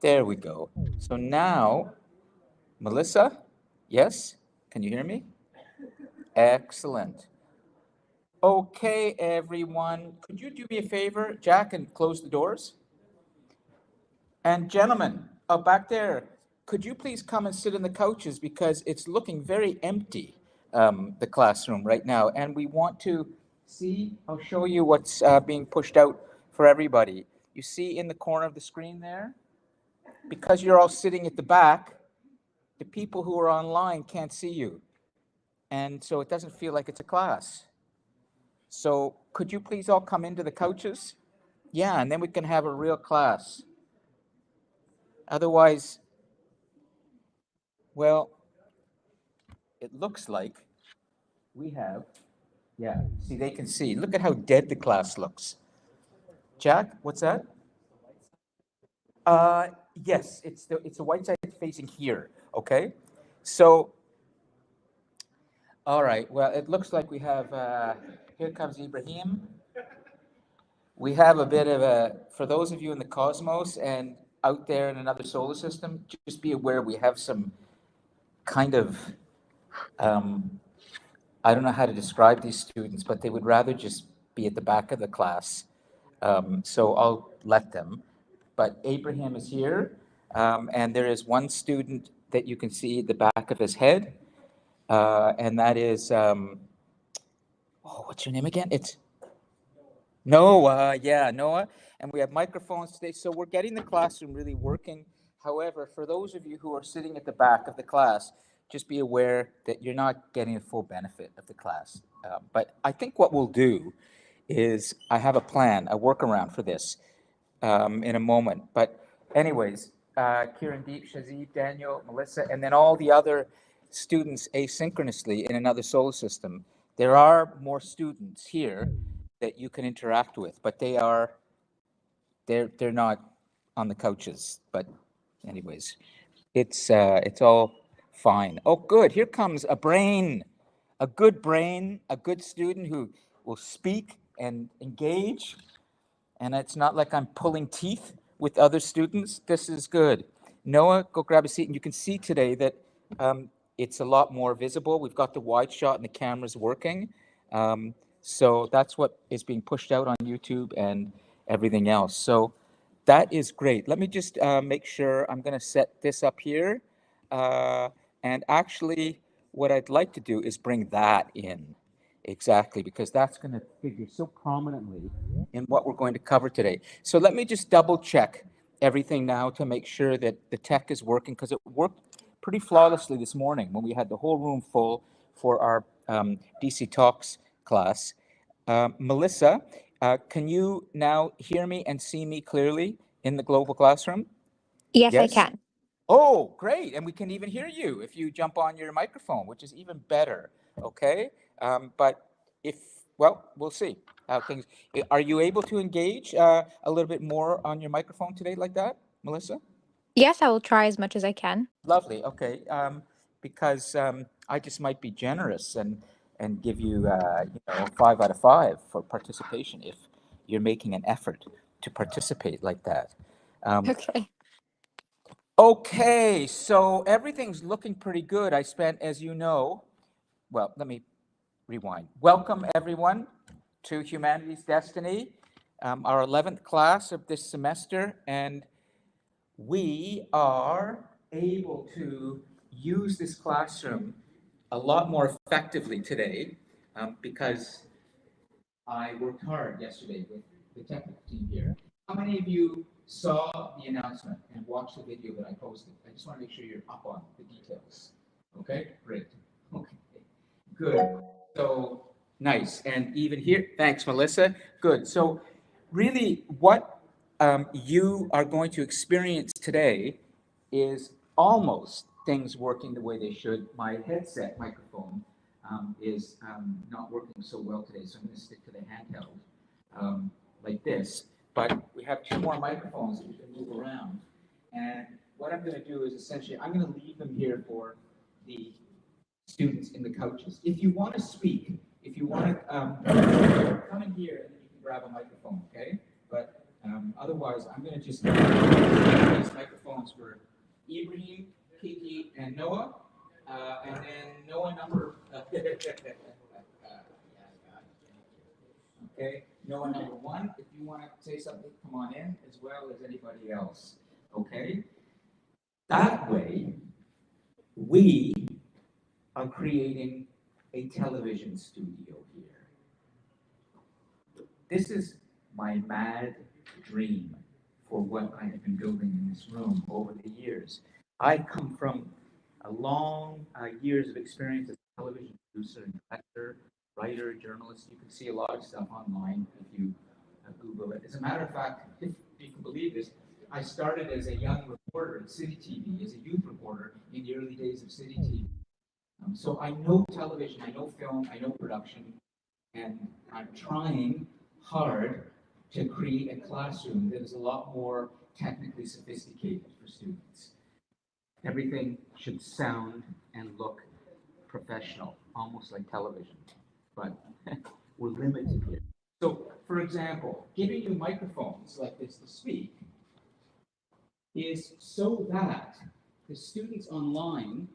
There we go. So now, Melissa, yes? Can you hear me? Excellent. Okay, everyone. Could you do me a favor, Jack, and close the doors? And gentlemen, back there, could you please come and sit in the couches because it's looking very empty, the classroom right now, and we want to see. I'll show you what's being pushed out for everybody. You see in the corner of the screen there, because you're all sitting at the back, the people who are online can't see you, and so it doesn't feel like it's a class. So could you please all come into the couches? Yeah, and then we can have a real class. Otherwise, well, it looks like we have, yeah, see, they can see. Look at how dead the class looks. Jack, what's that? Uh, yes, it's the white side facing here, okay? So, all right, well, it looks like we have, here comes Ibrahim. We have a bit of a, for those of you in the cosmos and out there in another solar system, just be aware we have some kind of, um, I don't know how to describe these students, but they would rather just be at the back of the class. So I'll let them. But Abraham is here, and there is one student that you can see at the back of his head, and that is, oh, what's your name again? It's Noah, yeah, Noah. And we have microphones today, so we're getting the classroom really working. However, for those of you who are sitting at the back of the class, just be aware that you're not getting the full benefit of the class. But I think what we'll do is I have a plan, a workaround for this in a moment. But anyways, Kieran Deep, Shazib, Daniel, Melissa, and then all the other students asynchronously in another solar system. There are more students here that you can interact with, but they're not on the couches. But anyways, it's all fine. Oh, good. Here comes a brain, a good student who will speak and engage. And it's not like I'm pulling teeth with other students. This is good. Noah, go grab a seat. And you can see today that it's a lot more visible. We've got the wide shot and the cameras working. So that's what is being pushed out on YouTube and everything else. So that is great. Let me just make sure I'm going to set this up here. Uh, and actually, what I'd like to do is bring that in. Exactly, because that's going to figure so prominently in what we're going to cover today. So let me just double check everything now to make sure that the tech is working, because it worked pretty flawlessly this morning when we had the whole room full for our DC Talks class. Melissa, can you now hear me and see me clearly in the global classroom? Yes, I Yes? can. Oh, great. And we can even hear you if you jump on your microphone, which is even better. Okay. But if, well, we'll see how things, are you able to engage a little bit more on your microphone today like that, Melissa? Yes, I will try as much as I can. Lovely. Okay. Because I just might be generous and give you, 5 out of 5 for participation if you're making an effort to participate like that. Okay. Okay, so everything's looking pretty good. I spent, as you know, well, let me rewind. Welcome, everyone, to Humanities Destiny, our 11th class of this semester, and we are able to use this classroom a lot more effectively today because I worked hard yesterday with the technical team here. How many of you saw the announcement and watched the video that I posted? I just want to make sure you're up on the details. Okay, great. Okay, good. So nice. And even here, thanks, Melissa. Good. So really, what you are going to experience today is almost things working the way they should. My headset microphone is not working so well today, so I'm going to stick to the handheld like this. But we have 2 more microphones that we can move around. And what I'm going to do is essentially, I'm going to leave them here for the students in the couches. If you want to speak, if you want to come in here, and then you can grab a microphone, okay? But Otherwise, I'm going to just these microphones for Ibrahim, Kiki, and Noah. And then Noah number. Okay, Noah number one, if you want to say something, come on in, as well as anybody else. Okay? That way, we are creating a television studio here. This is my mad dream for what I have been building in this room over the years. I come from a long years of experience as a television producer and director, writer, journalist. You can see a lot of stuff online if you Google it. As a matter of fact, if you can believe this, I started as a young reporter at City TV, as a youth reporter in the early days of City TV. So I know television, I know film, I know production, and I'm trying hard to create a classroom that is a lot more technically sophisticated for students. Everything should sound and look professional, almost like television, but we're limited here. So, for example, giving you microphones like this to speak is so that the students online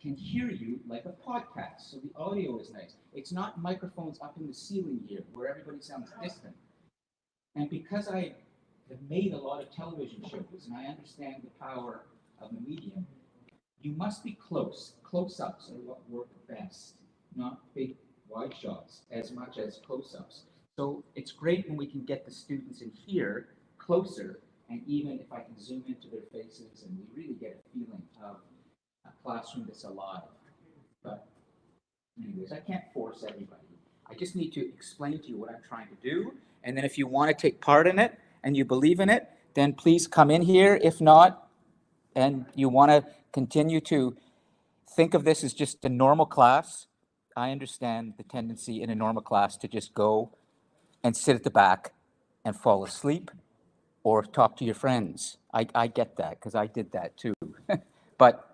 can hear you like a podcast, so the audio is nice. It's not microphones up in the ceiling here where everybody sounds distant. And because I have made a lot of television shows and I understand the power of the medium, you must be close. Close-ups are what work best, not big wide shots as much as close-ups. So it's great when we can get the students in here closer, and even if I can zoom into their faces and we really get a feeling of a classroom that's alive. But anyways, I can't force everybody. I just need to explain to you what I'm trying to do. And then if you want to take part in it and you believe in it, then please come in here. If not, and you want to continue to think of this as just a normal class, I understand the tendency in a normal class to just go and sit at the back and fall asleep or talk to your friends. I get that because I did that too. But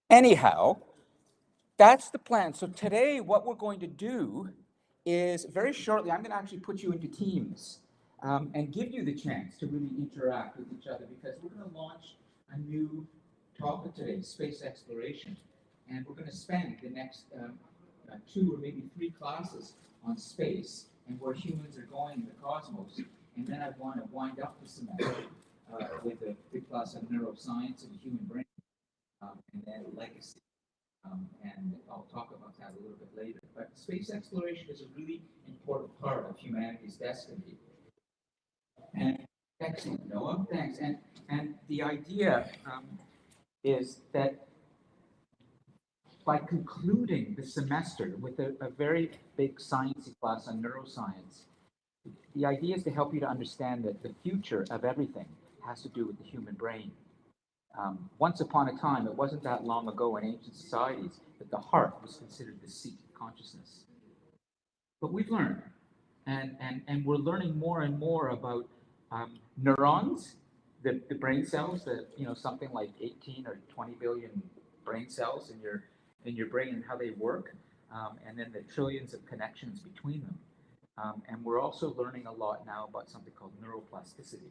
anyhow, that's the plan. So today, what we're going to do is very shortly, I'm going to actually put you into teams and give you the chance to really interact with each other because we're going to launch a new topic today, space exploration. And we're going to spend the next 2 or maybe 3 classes on space and where humans are going in the cosmos. And then I want to wind up the semester with a big class on neuroscience and the human brain and then legacy. And I'll talk about that a little bit later. But space exploration is a really important part of humanity's destiny. And excellent, Noah, thanks. And the idea is that by concluding the semester with a very big sciencey class on neuroscience, the idea is to help you to understand that the future of everything has to do with the human brain. Once upon a time, it wasn't that long ago in ancient societies that the heart was considered the seat of consciousness. But we've learned, and we're learning more and more about neurons, the brain cells, something like 18 or 20 billion brain cells in your brain and how they work, and then the trillions of connections between them. And we're also learning a lot now about something called neuroplasticity.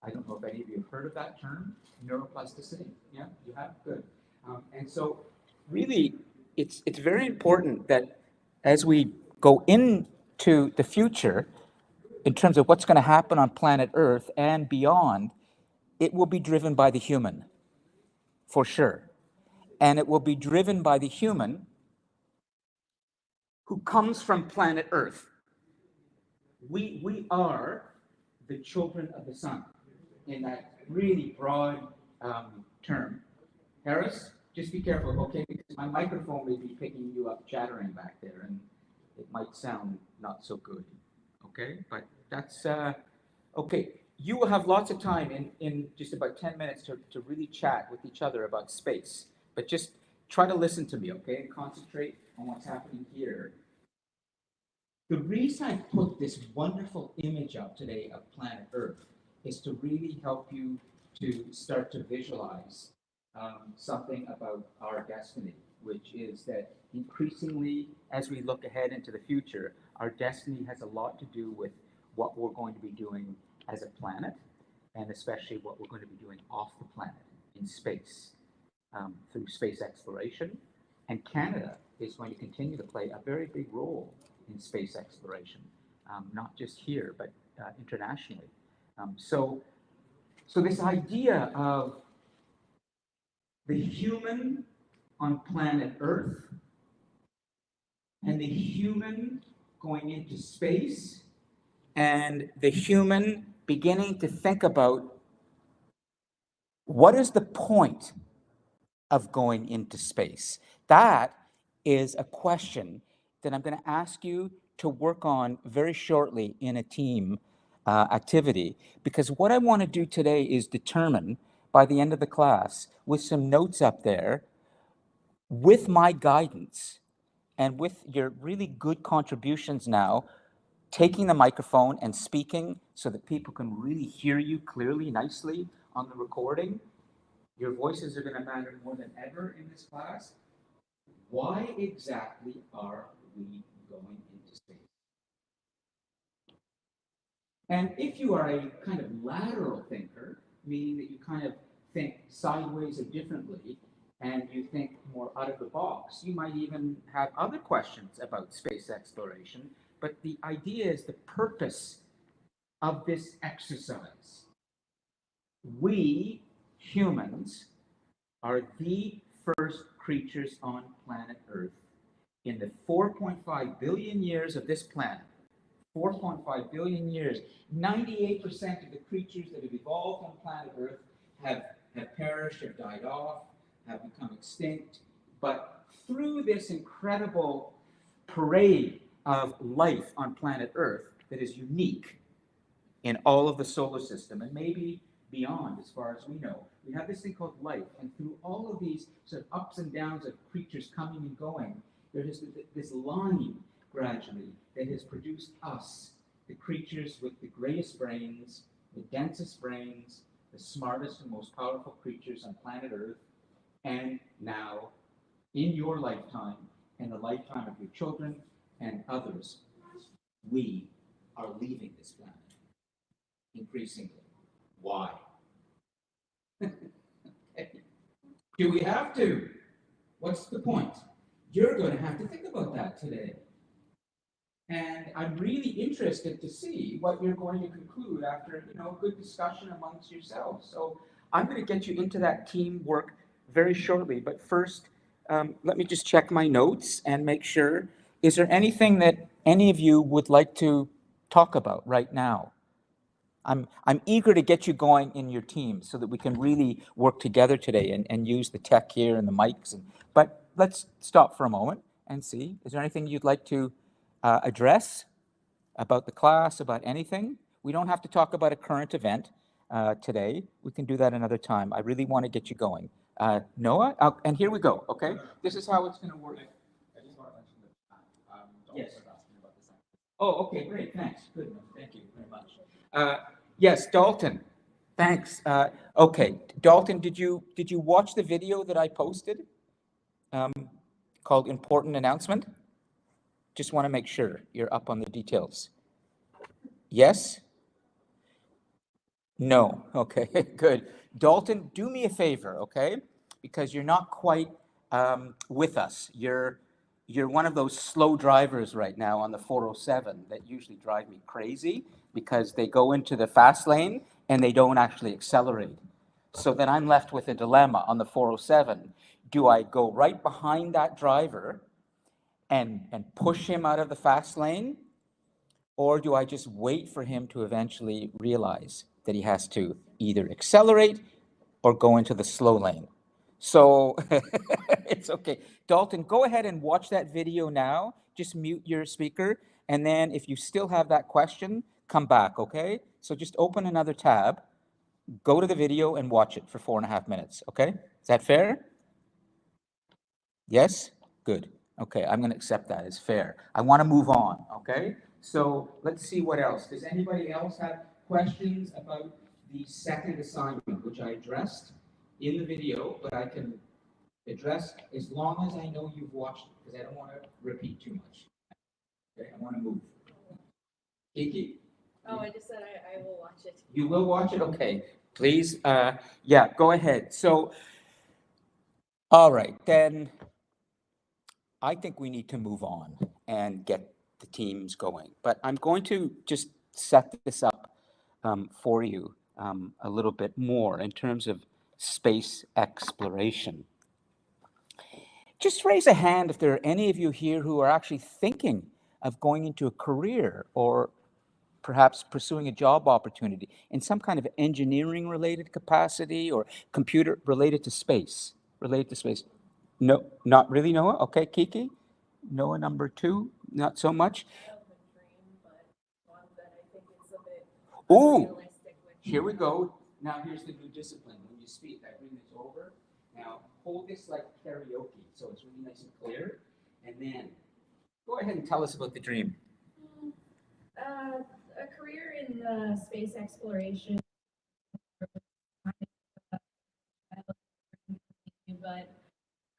I don't know if any of you have heard of that term, neuroplasticity. Yeah, you have? Good. And so really, it's very important that as we go into the future, in terms of what's going to happen on planet Earth and beyond, it will be driven by the human, for sure. And it will be driven by the human who comes from planet Earth. We are the children of the sun in that really broad term. Harris, just be careful, okay? Because my microphone may be picking you up chattering back there, and it might sound not so good, okay? But that's, okay. You will have lots of time in just about 10 minutes to really chat with each other about space. But just try to listen to me, okay? And concentrate on what's happening here. The reason I put this wonderful image up today of planet Earth is to really help you to start to visualize something about our destiny, which is that increasingly, as we look ahead into the future, our destiny has a lot to do with what we're going to be doing as a planet, and especially what we're going to be doing off the planet in space through space exploration. And Canada is going to continue to play a very big role in space exploration, not just here, but internationally. So this idea of the human on planet Earth and the human going into space and the human beginning to think about what is the point of going into space? That is a question that I'm going to ask you to work on very shortly in a team activity, because what I want to do today is determine by the end of the class, with some notes up there, with my guidance and with your really good contributions now, taking the microphone and speaking so that people can really hear you clearly, nicely on the recording. Your voices are going to matter more than ever in this class. Why exactly are we going into space? And if you are a kind of lateral thinker, meaning that you kind of think sideways or differently, and you think more out of the box, you might even have other questions about space exploration. But the idea is the purpose of this exercise. We humans are the first creatures on planet Earth in the 4.5 billion years of this planet. 4.5 billion years. 98% of the creatures that have evolved on planet Earth have perished, have died off, have become extinct. But through this incredible parade of life on planet Earth that is unique in all of the solar system and maybe beyond as far as we know, we have this thing called life. And through all of these sort of ups and downs of creatures coming and going, there is this line gradually that has produced us, the creatures with the greatest brains, the densest brains, the smartest and most powerful creatures on planet Earth. And now, in your lifetime and the lifetime of your children and others, we are leaving this planet increasingly. Why? Do we have to? What's the point? You're going to have to think about that today. And I'm really interested to see what you're going to conclude after, a good discussion amongst yourselves. So I'm going to get you into that teamwork very shortly. But first, let me just check my notes and make sure. Is there anything that any of you would like to talk about right now? I'm eager to get you going in your team so that we can really work together today and use the tech here and the mics. But let's stop for a moment and see. Is there anything you'd like to address about the class, about anything? We don't have to talk about a current event today. We can do that another time. I really want to get you going. Noah, and here we go, okay? This is how it's going to work. I just want to mention that Yes. was asking about the science. Oh, okay, great, thanks. Good, thank you very much. Yes, Dalton, thanks. Okay, Dalton, did you watch the video that I posted called Important Announcement? Just want to make sure you're up on the details. Yes? No. Okay, good. Dalton, do me a favor, okay? Because you're not quite with us. You're one of those slow drivers right now on the 407 that usually drive me crazy because they go into the fast lane and they don't actually accelerate. So then I'm left with a dilemma on the 407. Do I go right behind that driver and push him out of the fast lane? Or do I just wait for him to eventually realize that he has to either accelerate or go into the slow lane? So it's okay. Dalton, go ahead and watch that video now. Just mute your speaker. And then if you still have that question, come back, okay? So just open another tab, go to the video and watch it for 4.5 minutes, okay? Is that fair? Yes? Good. Okay, I'm going to accept that as fair. I want to move on, okay? So let's see what else. Does anybody else have questions about the second assignment, which I addressed in the video, but I can address as long as I know you've watched it, because I don't want to repeat too much. Okay, I want to move. Kiki? Oh, I just said I will watch it. You will watch it? Okay. Please, yeah, go ahead. So, all right, then I think we need to move on and get the teams going. But I'm going to just set this up for you a little bit more in terms of space exploration. Just raise a hand if there are any of you here who are actually thinking of going into a career or perhaps pursuing a job opportunity in some kind of engineering related capacity or computer related to space, related to space. No, not really, Noah? Okay, Kiki? Noah number 2, not so much. I have a dream, but one that I think is a bit Ooh, unrealistic. here we go. Now here's the new discipline. When you speak, I bring this over. Now hold this like karaoke, so it's really nice and clear. And then go ahead and tell us about the dream. A career in space exploration, but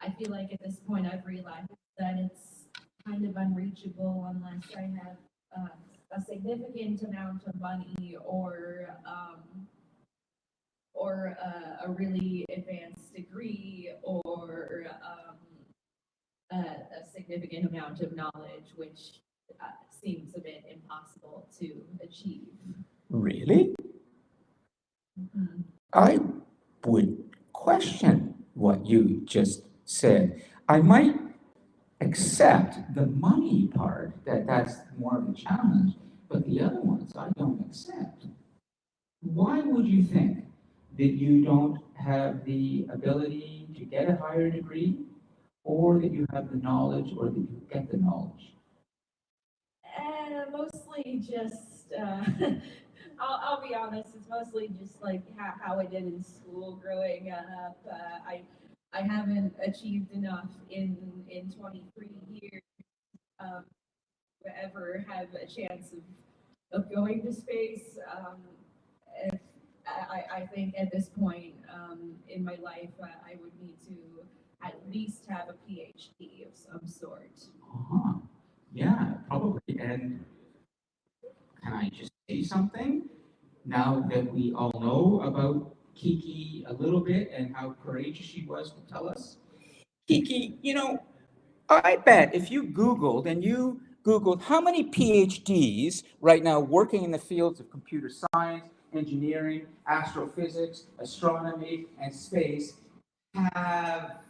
I feel like at this point I've realized that it's kind of unreachable unless I have a significant amount of money or a really advanced degree or a significant amount of knowledge, which seems a bit impossible to achieve. Really? Mhm. I would question what you just said. I might accept the money part, that's more of a challenge, but the other ones I don't accept. Why would you think that you don't have the ability to get a higher degree, or that you have the knowledge, or that you get the knowledge? Mostly just, I'll be honest, it's mostly just like how I did in school growing up. I haven't achieved enough in 23 years um, to ever have a chance of going to space. If, I think at this point in my life, I would need to at least have a PhD of some sort. Uh-huh. Yeah, probably. And can I just say something? Now that we all know about Kiki a little bit and how courageous she was to tell us, Kiki, I bet if you Googled and you Googled how many PhDs right now working in the fields of computer science, engineering, astrophysics, astronomy, and space have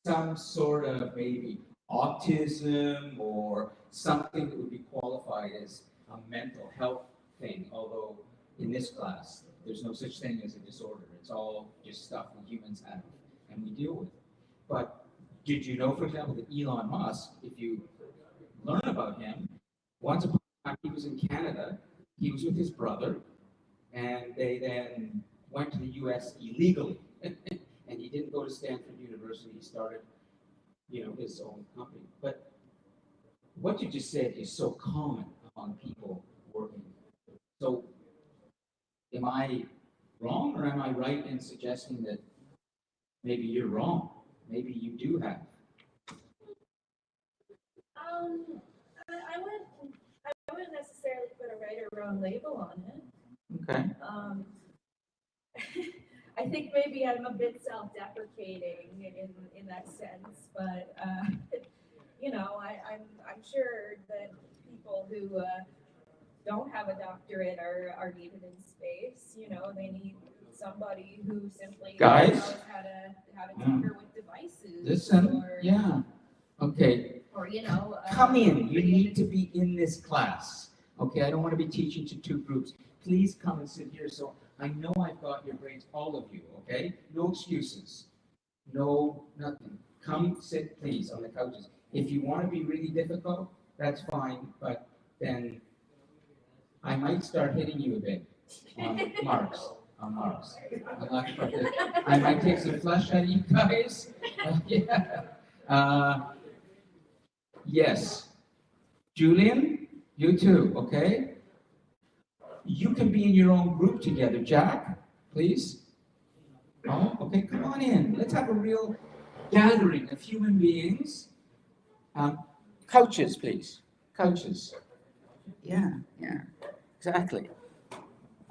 some sort of maybe autism or something that would be qualified as a mental health thing, although in this class, there's no such thing as a disorder. It's all just stuff that humans have and we deal with. But did you know, for example, that Elon Musk, if you learn about him, once upon a time he was in Canada, he was with his brother, and they then went to the US illegally. And he didn't go to Stanford University, he started, his own company. But what you just said is so common among people working. So am I wrong or am I right in suggesting that maybe you're wrong? Maybe you do have. Um, I wouldn't necessarily put a right or wrong label on it. Okay. I think maybe I'm a bit self-deprecating in that sense, but I'm sure that people who don't have a doctorate are needed in space. They need somebody who simply Guys? knows how to tinker with devices. Listen, or, yeah. Okay. Or Come in. You create need to be in this class. Okay, I don't want to be teaching to two groups. Please come and sit here so I know I've got your grades, all of you, okay? No excuses. No, nothing. Come sit, please, on the couches. If you want to be really difficult, that's fine, but then I might start hitting you a bit on marks. On marks. I might take some flesh out of you guys. Yeah. Yes. Julian, you too, okay? You can be in your own group together. Jack, please. Oh, okay, come on in. Let's have a real gathering of human beings. Couches, please. Couches. Yeah, yeah. Exactly.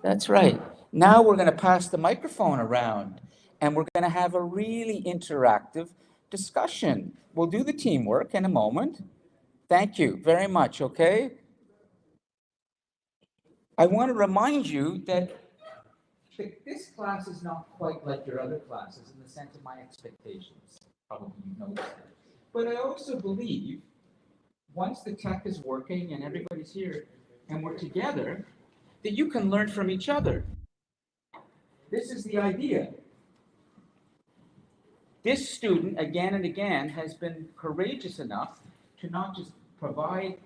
That's right. Now we're going to pass the microphone around and we're going to have a really interactive discussion. We'll do the teamwork in a moment. Thank you very much, okay? I want to remind you that this class is not quite like your other classes in the sense of my expectations. Probably you know that. But I also believe once the tech is working and everybody's here and we're together, that you can learn from each other. This is the idea. This student, again and again, has been courageous enough to not just provide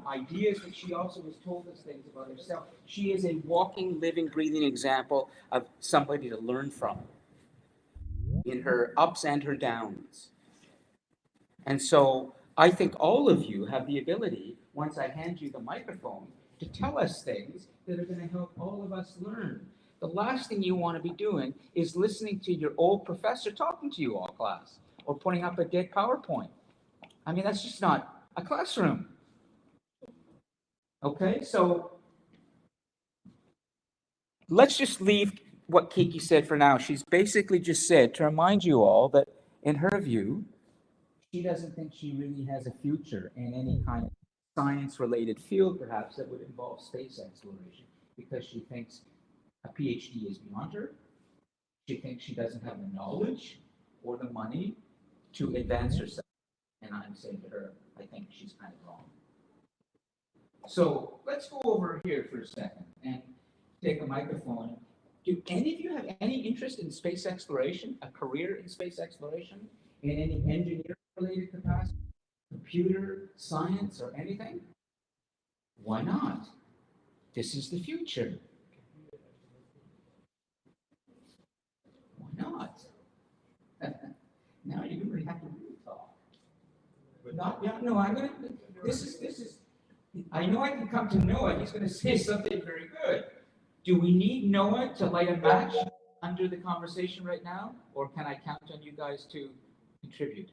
ideas, but she also has told us things about herself. She is a walking, living, breathing example of somebody to learn from in her ups and her downs. And so I think all of you have the ability, once I hand you the microphone, to tell us things that are going to help all of us learn. The last thing you want to be doing is listening to your old professor talking to you all class or putting up a dead PowerPoint. I mean, that's just not a classroom. Okay, so let's just leave what Kiki said for now. She's basically just said to remind you all that in her view, she doesn't think she really has a future in any kind of science-related field, perhaps, that would involve space exploration, because she thinks a PhD is beyond her. She thinks she doesn't have the knowledge or the money to advance herself. And I'm saying to her, I think she's kind of wrong. So let's go over here for a second and take a microphone. Do any of you have any interest in space exploration, a career in space exploration, in any engineering-related capacity, computer science, or anything? Why not? This is the future. Why not? Now you really have to really talk. Not, yeah, no, I'm gonna. This is. I know I can come to Noah. He's gonna say something very good. Do we need Noah to light a match under the conversation right now, or can I count on you guys to contribute?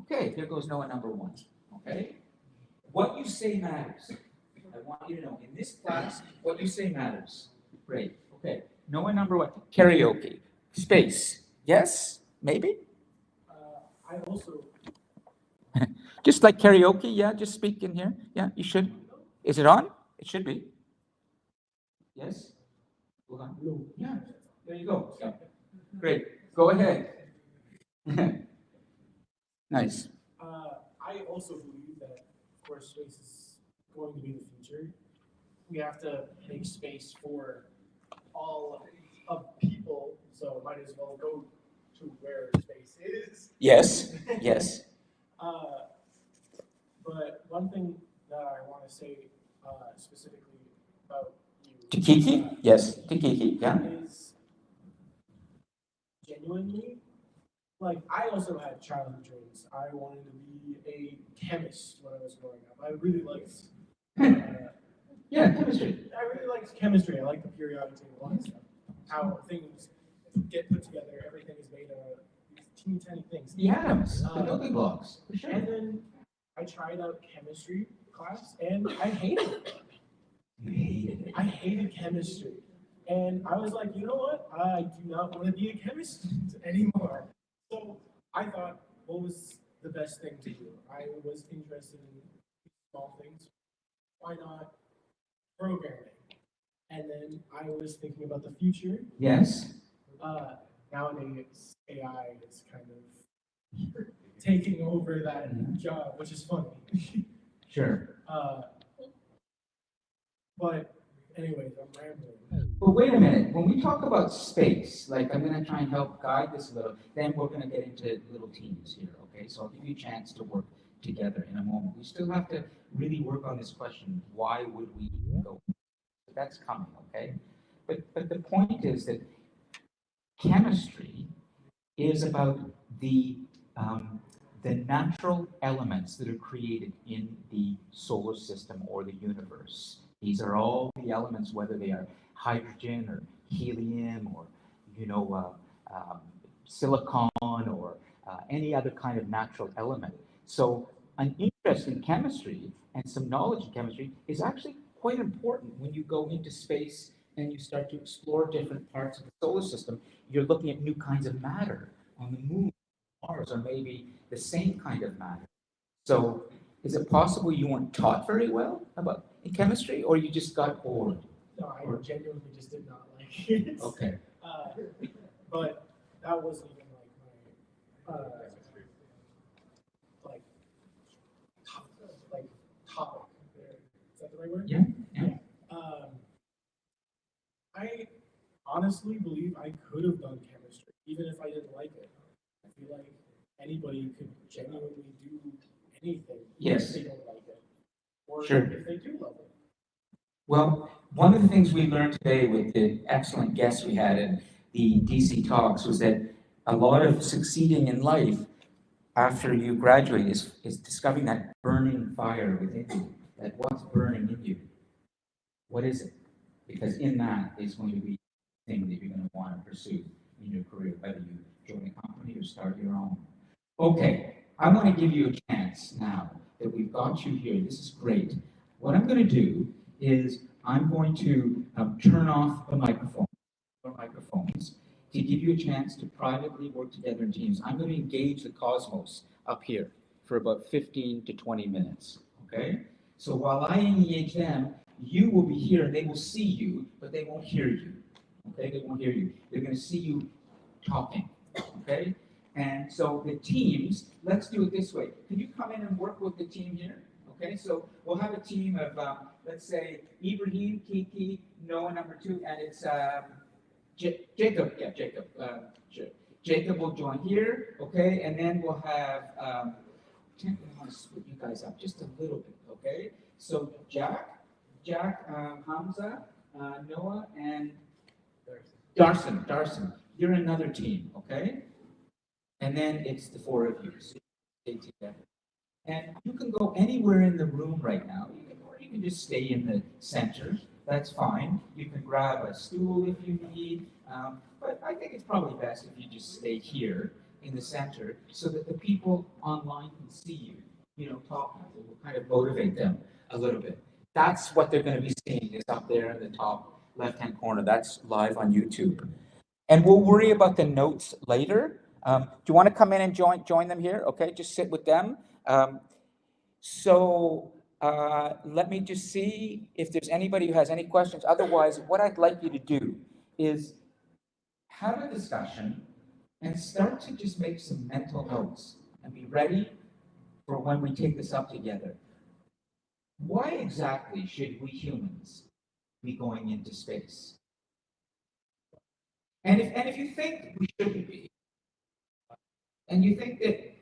Okay, there goes Noah number one. Okay, what you say matters. I want you to know in this class, what you say matters. Great. Okay, Noah number one. Karaoke, space. Yes, maybe. I also, Just like karaoke, yeah, just speak in here. Yeah, you should. Is it on? It should be. Yes? Hold on. no, Yeah, there you go. Yeah. Great. Go ahead. Nice. I also believe that, of course, space is going to be the future. We have to make space for all of people, so might as well go to where space is. Yes, yes. But one thing that I want to say specifically about you To Kiki? Yes, to Kiki, yeah. is genuinely, like, I also had childhood dreams. I wanted to be a chemist when I was growing up. I really liked, Yeah, chemistry. I really liked chemistry. I liked the periodic table and stuff. How things get put together. Everything is made of these teeny tiny things. The atoms, the building blocks, for sure. And then I tried out chemistry class, and I hated it. You hated it. I hated chemistry. And I was like, you know what? I do not want to be a chemist anymore. So I thought, what was the best thing to do? I was interested in small things. Why not programming? And then I was thinking about the future. Yes. Nowadays, AI is kind of taking over that job, which is funny. Sure. But anyways, I'm rambling. But wait a minute, when we talk about space, like I'm gonna try and help guide this a little, then we're gonna get into little teams here, okay? So I'll give you a chance to work together in a moment. We still have to really work on this question, why would we go? That's coming, okay? But the point is that chemistry is about the natural elements that are created in the solar system or the universe. These are all the elements, whether they are hydrogen or helium or, silicon or any other kind of natural element. So an interest in chemistry and some knowledge in chemistry is actually quite important when you go into space and you start to explore different parts of the solar system. You're looking at new kinds of matter on the moon, Mars, or maybe the same kind of matter. So is it possible you weren't taught very well about in chemistry, or you just got bored? No, I genuinely just did not like it. Okay. But that wasn't even like topic. Is that the right word? Yeah. I honestly believe I could have done chemistry, even if I didn't like it. I feel like anybody could genuinely do anything Yes. if they don't like it, or Sure. if they do love it. Well, one of the things we learned today with the excellent guests we had at the DC Talks was that a lot of succeeding in life after you graduate is discovering that burning fire within you, that what's burning in you. What is it? Because in that is going to be the thing that you're going to want to pursue in your career, whether you join a company or start your own. Okay, I want to give you a chance now that we've got you here. This is great. What I'm going to do is I'm going to turn off the microphones to give you a chance to privately work together in teams. I'm going to engage the cosmos up here for about 15 to 20 minutes, okay? So while I engage them, you will be here and they will see you, but they won't hear you, okay? They won't hear you. They're going to see you talking, okay? And so the teams, let's do it this way. Can you come in and work with the team here? Okay, so we'll have a team of, let's say, Ibrahim, Kiki, Noah, number 2, and it's Jacob. Yeah, Jacob. Sure. Jacob will join here, okay, and then we'll have, I want to split you guys up just a little bit, okay? So Jack, Hamza, Noah, and Darson. You're another team, okay? And then it's the 4 of you. So stay together. And you can go anywhere in the room right now, or you can just stay in the center. That's fine. You can grab a stool if you need, but I think it's probably best if you just stay here in the center so that the people online can see you, talking. It will kind of motivate them a little bit. That's what they're going to be seeing is up there in the top left-hand corner. That's live on YouTube. And we'll worry about the notes later. Do you want to come in and join them here? Okay, just sit with them. So let me just see if there's anybody who has any questions. Otherwise, what I'd like you to do is have a discussion and start to just make some mental notes and be ready for when we take this up together. Why exactly should we humans be going into space? And if you think we shouldn't be, and you think that,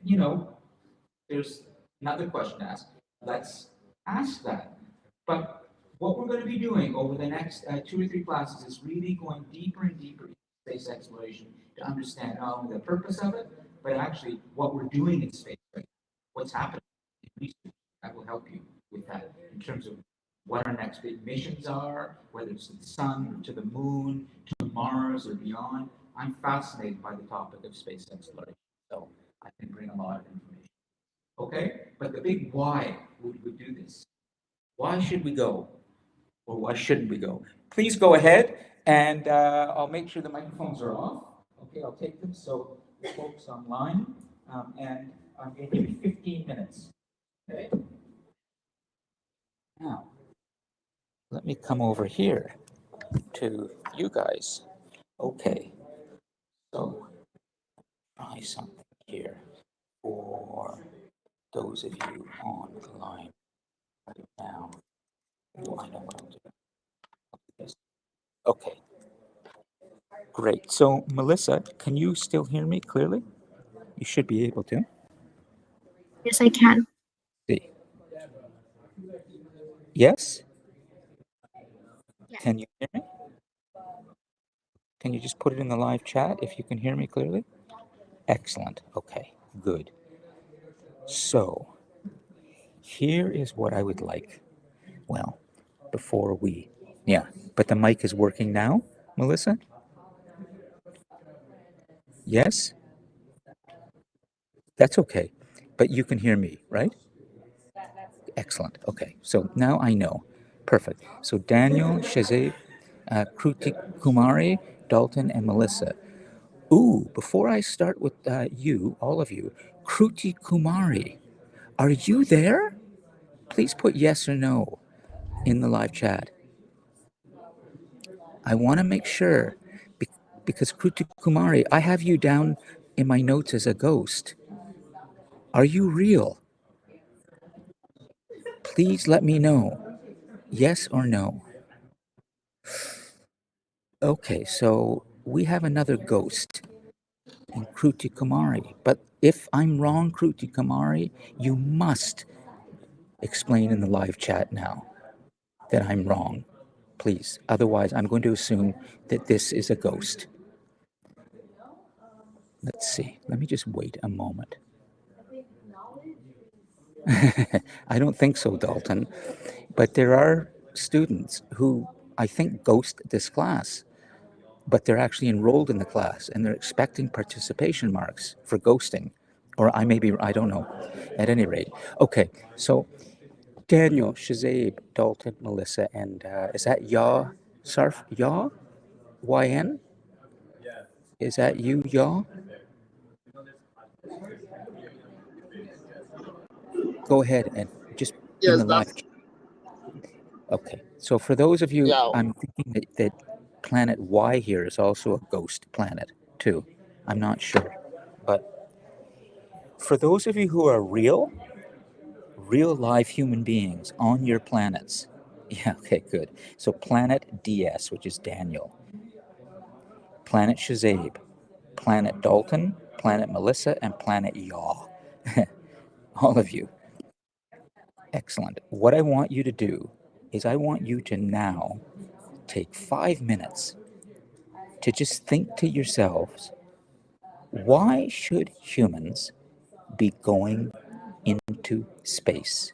there's another question to ask, let's ask that. But what we're going to be doing over the next 2 or 3 classes is really going deeper and deeper into space exploration to understand not only the purpose of it, but actually what we're doing in space, right? What's happening in research that will help you with that in terms of what our next big missions are, whether it's to the sun, or to the moon, to Mars, or beyond. I'm fascinated by the topic of space exploration, so I can bring a lot of information. Okay? But the big why would we do this? Why should we go? Or why shouldn't we go? Please go ahead, and I'll make sure the microphones are off. Okay, I'll take them so the folks online, and I'm going to give you 15 minutes. Okay? Now, let me come over here to you guys. Okay, so try something here for those of you online right now. Oh, I know what I'll do. Yes. Okay, great. So, Melissa, can you still hear me clearly? You should be able to. Yes, I can. See. Yes? Yes. Can you hear me? Can you just put it in the live chat if you can hear me clearly? Excellent. Okay, good. So, here is what I would like. Well, before we, yeah, but the mic is working now, Melissa? Yes? That's okay. But you can hear me, right? Excellent. Okay, so now I know. Perfect. So Daniel, Shazib, Kruti Kumari, Dalton, and Melissa. Ooh, before I start with you, all of you, Kruti Kumari, are you there? Please put yes or no in the live chat. I want to make sure because Kruti Kumari, I have you down in my notes as a ghost. Are you real? Please let me know. Yes or no? Okay, so we have another ghost in Kruti Kumari. But if I'm wrong, Kruti Kumari, you must explain in the live chat now that I'm wrong. Please. Otherwise, I'm going to assume that this is a ghost. Let's see. Let me just wait a moment. I don't think so, Dalton. But there are students who I think ghost this class, but they're actually enrolled in the class and they're expecting participation marks for ghosting. Or I don't know. At any rate. Okay, so Daniel, Shazib, Dalton, Melissa, and is that Yaw? Sarf? Yaw? YN? Is that you, Yaw? Go ahead and just in Yes, the live. Okay, so for those of you, yeah. I'm thinking that planet Y here is also a ghost planet too. I'm not sure. But for those of you who are real live human beings on your planets, yeah, okay, good. So planet DS, which is Daniel, planet Shazib, planet Dalton, planet Melissa, and planet Yaw. All of you. Excellent. What I want you to do is I want you to now take 5 minutes to just think to yourselves, why should humans be going into space?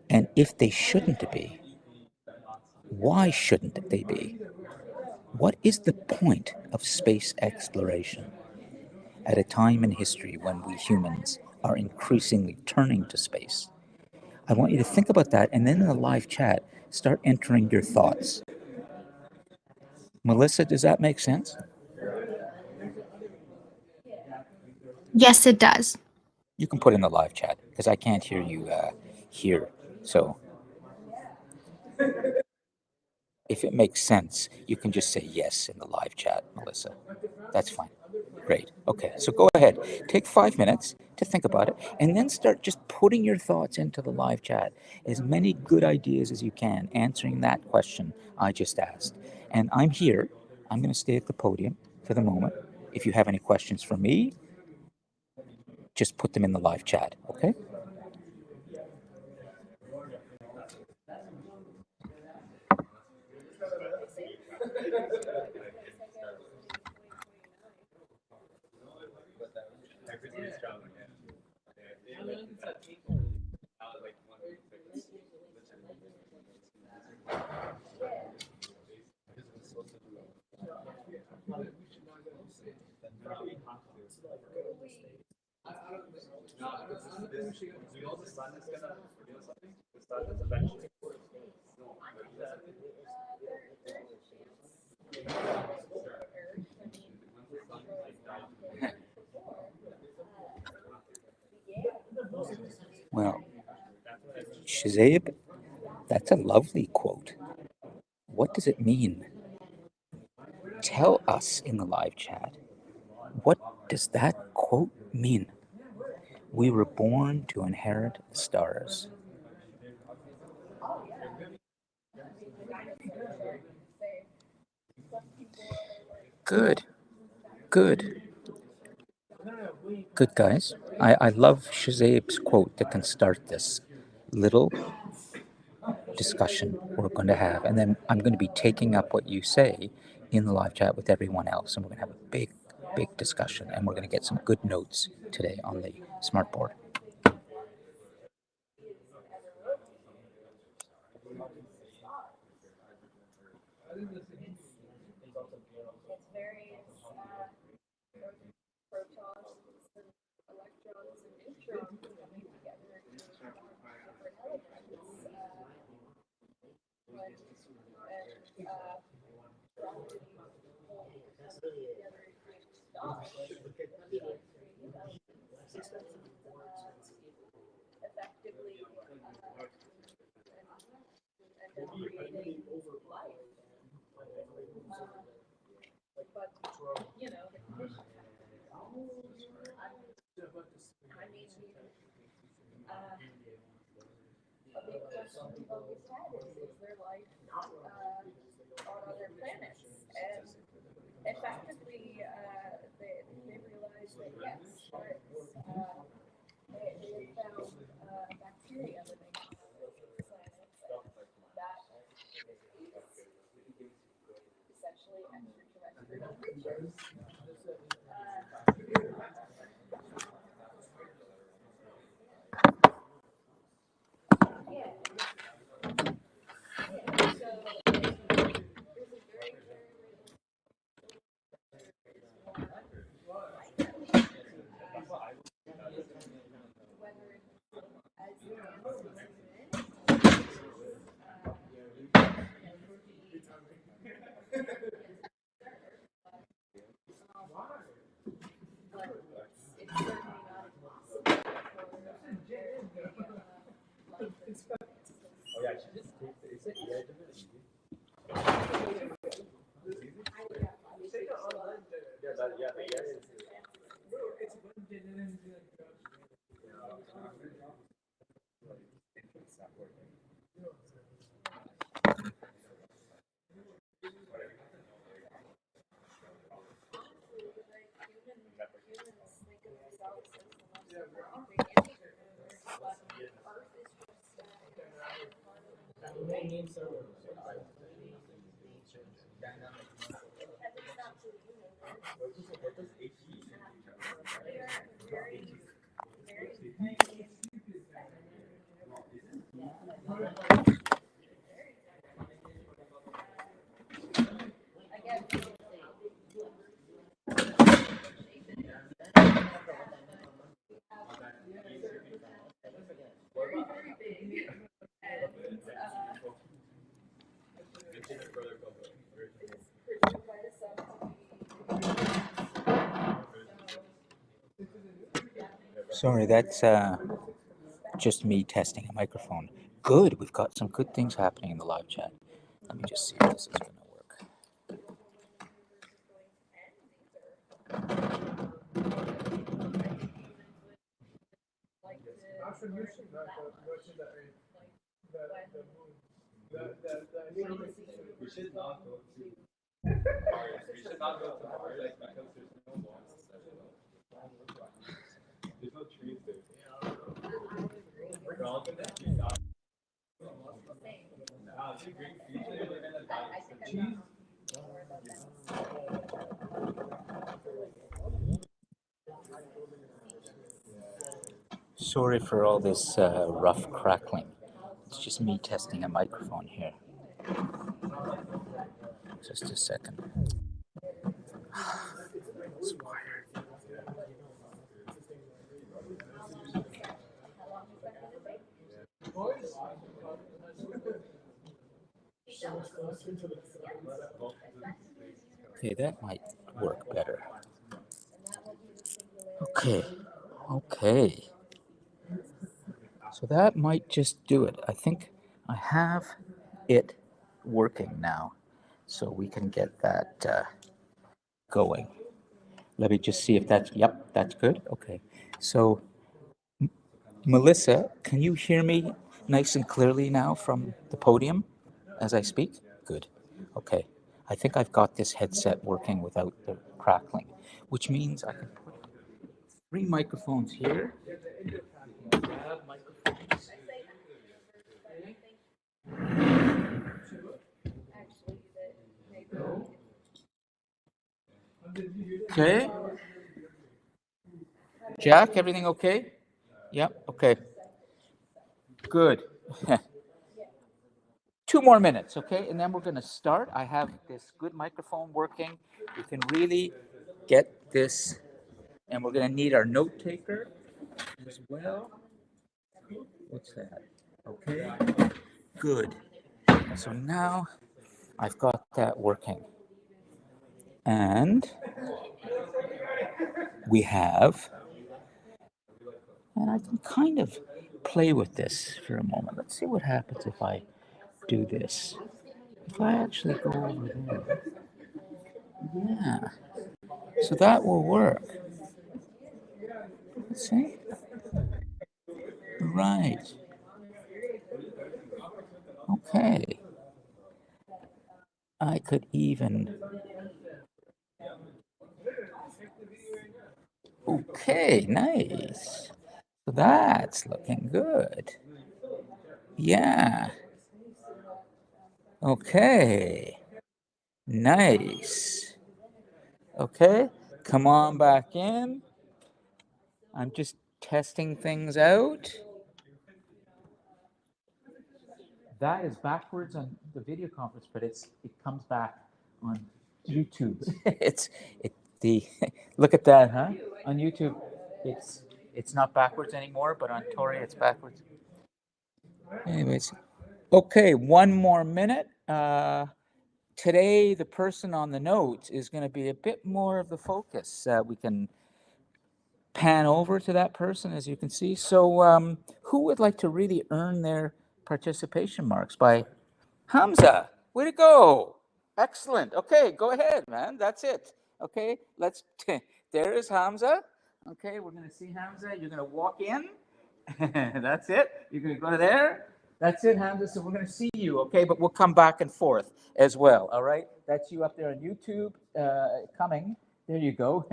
And if they shouldn't be, why shouldn't they be? What is the point of space exploration at a time in history when we humans are increasingly turning to space? I want you to think about that, and then in the live chat, start entering your thoughts. Melissa, does that make sense? Yes, it does. You can put in the live chat because I can't hear you here. So if it makes sense, you can just say yes in the live chat, Melissa. That's fine. Great. Okay, so go ahead. Take 5 minutes to think about it and then start just putting your thoughts into the live chat. As many good ideas as you can, answering that question I just asked. And I'm here. I'm going to stay at the podium for the moment. If you have any questions for me, just put them in the live chat, okay? Well, Shazib, that's a lovely quote. What does it mean? Tell us in the live chat. What does that quote mean? We were born to inherit the stars. Good, good, good, guys. I love Shazib's quote that can start this little discussion we're going to have. And then I'm going to be taking up what you say in the live chat with everyone else. And we're going to have a big, big discussion. And we're going to get some good notes today on the smart board. Sorry, that's just me testing a microphone. Good, we've got some good things happening in the live chat. Let me just see if this is going to work. We should not go to bars. We should not go to bars because there's no walls. There's no trees there. We're all gonna keep out. Nah, it's a great feature. We're gonna die. Cheese. Sorry for all this rough crackling. It's just me testing a microphone here. Just a second. It's wired. Okay, that might work better. Okay. So that might just do it. I think I have it working now. So we can get that going. Let me just see if yep, that's good. Okay. So, Melissa, can you hear me nice and clearly now from the podium as I speak? Good. Okay. I think I've got this headset working without the crackling, which means I can put 3 microphones here. Grab microphones. Okay. Jack, everything okay? Yep, okay. Good. 2 more minutes, okay? And then we're going to start. I have this good microphone working. We can really get this, and we're going to need our note taker as well. What's that? Okay. Good. So now I've got that working. And we have, and I can kind of play with this for a moment. Let's see what happens if I do this. If I actually go over there. Yeah. So that will work. Let's see. Right. Okay. I could even. Okay, nice. So that's looking good. Yeah. Okay. Nice. Okay. Come on back in. I'm just testing things out. That is backwards on the video conference, but it comes back on YouTube. it's it the look at that, huh? On YouTube, it's not backwards anymore, but on Tori it's backwards. Anyways, okay, one more minute. Today, the person on the notes is going to be a bit more of the focus. We can pan over to that person, as you can see. So, who would like to really earn their participation marks by Hamza? Way to go! Excellent. Okay, go ahead, man. That's it. Okay, let's. There is Hamza. Okay, we're going to see Hamza. You're going to walk in. That's it. You're going to go to there. That's it, Hamza. So we're going to see you, okay? But we'll come back and forth as well, all right? That's you up there on YouTube coming. There you go.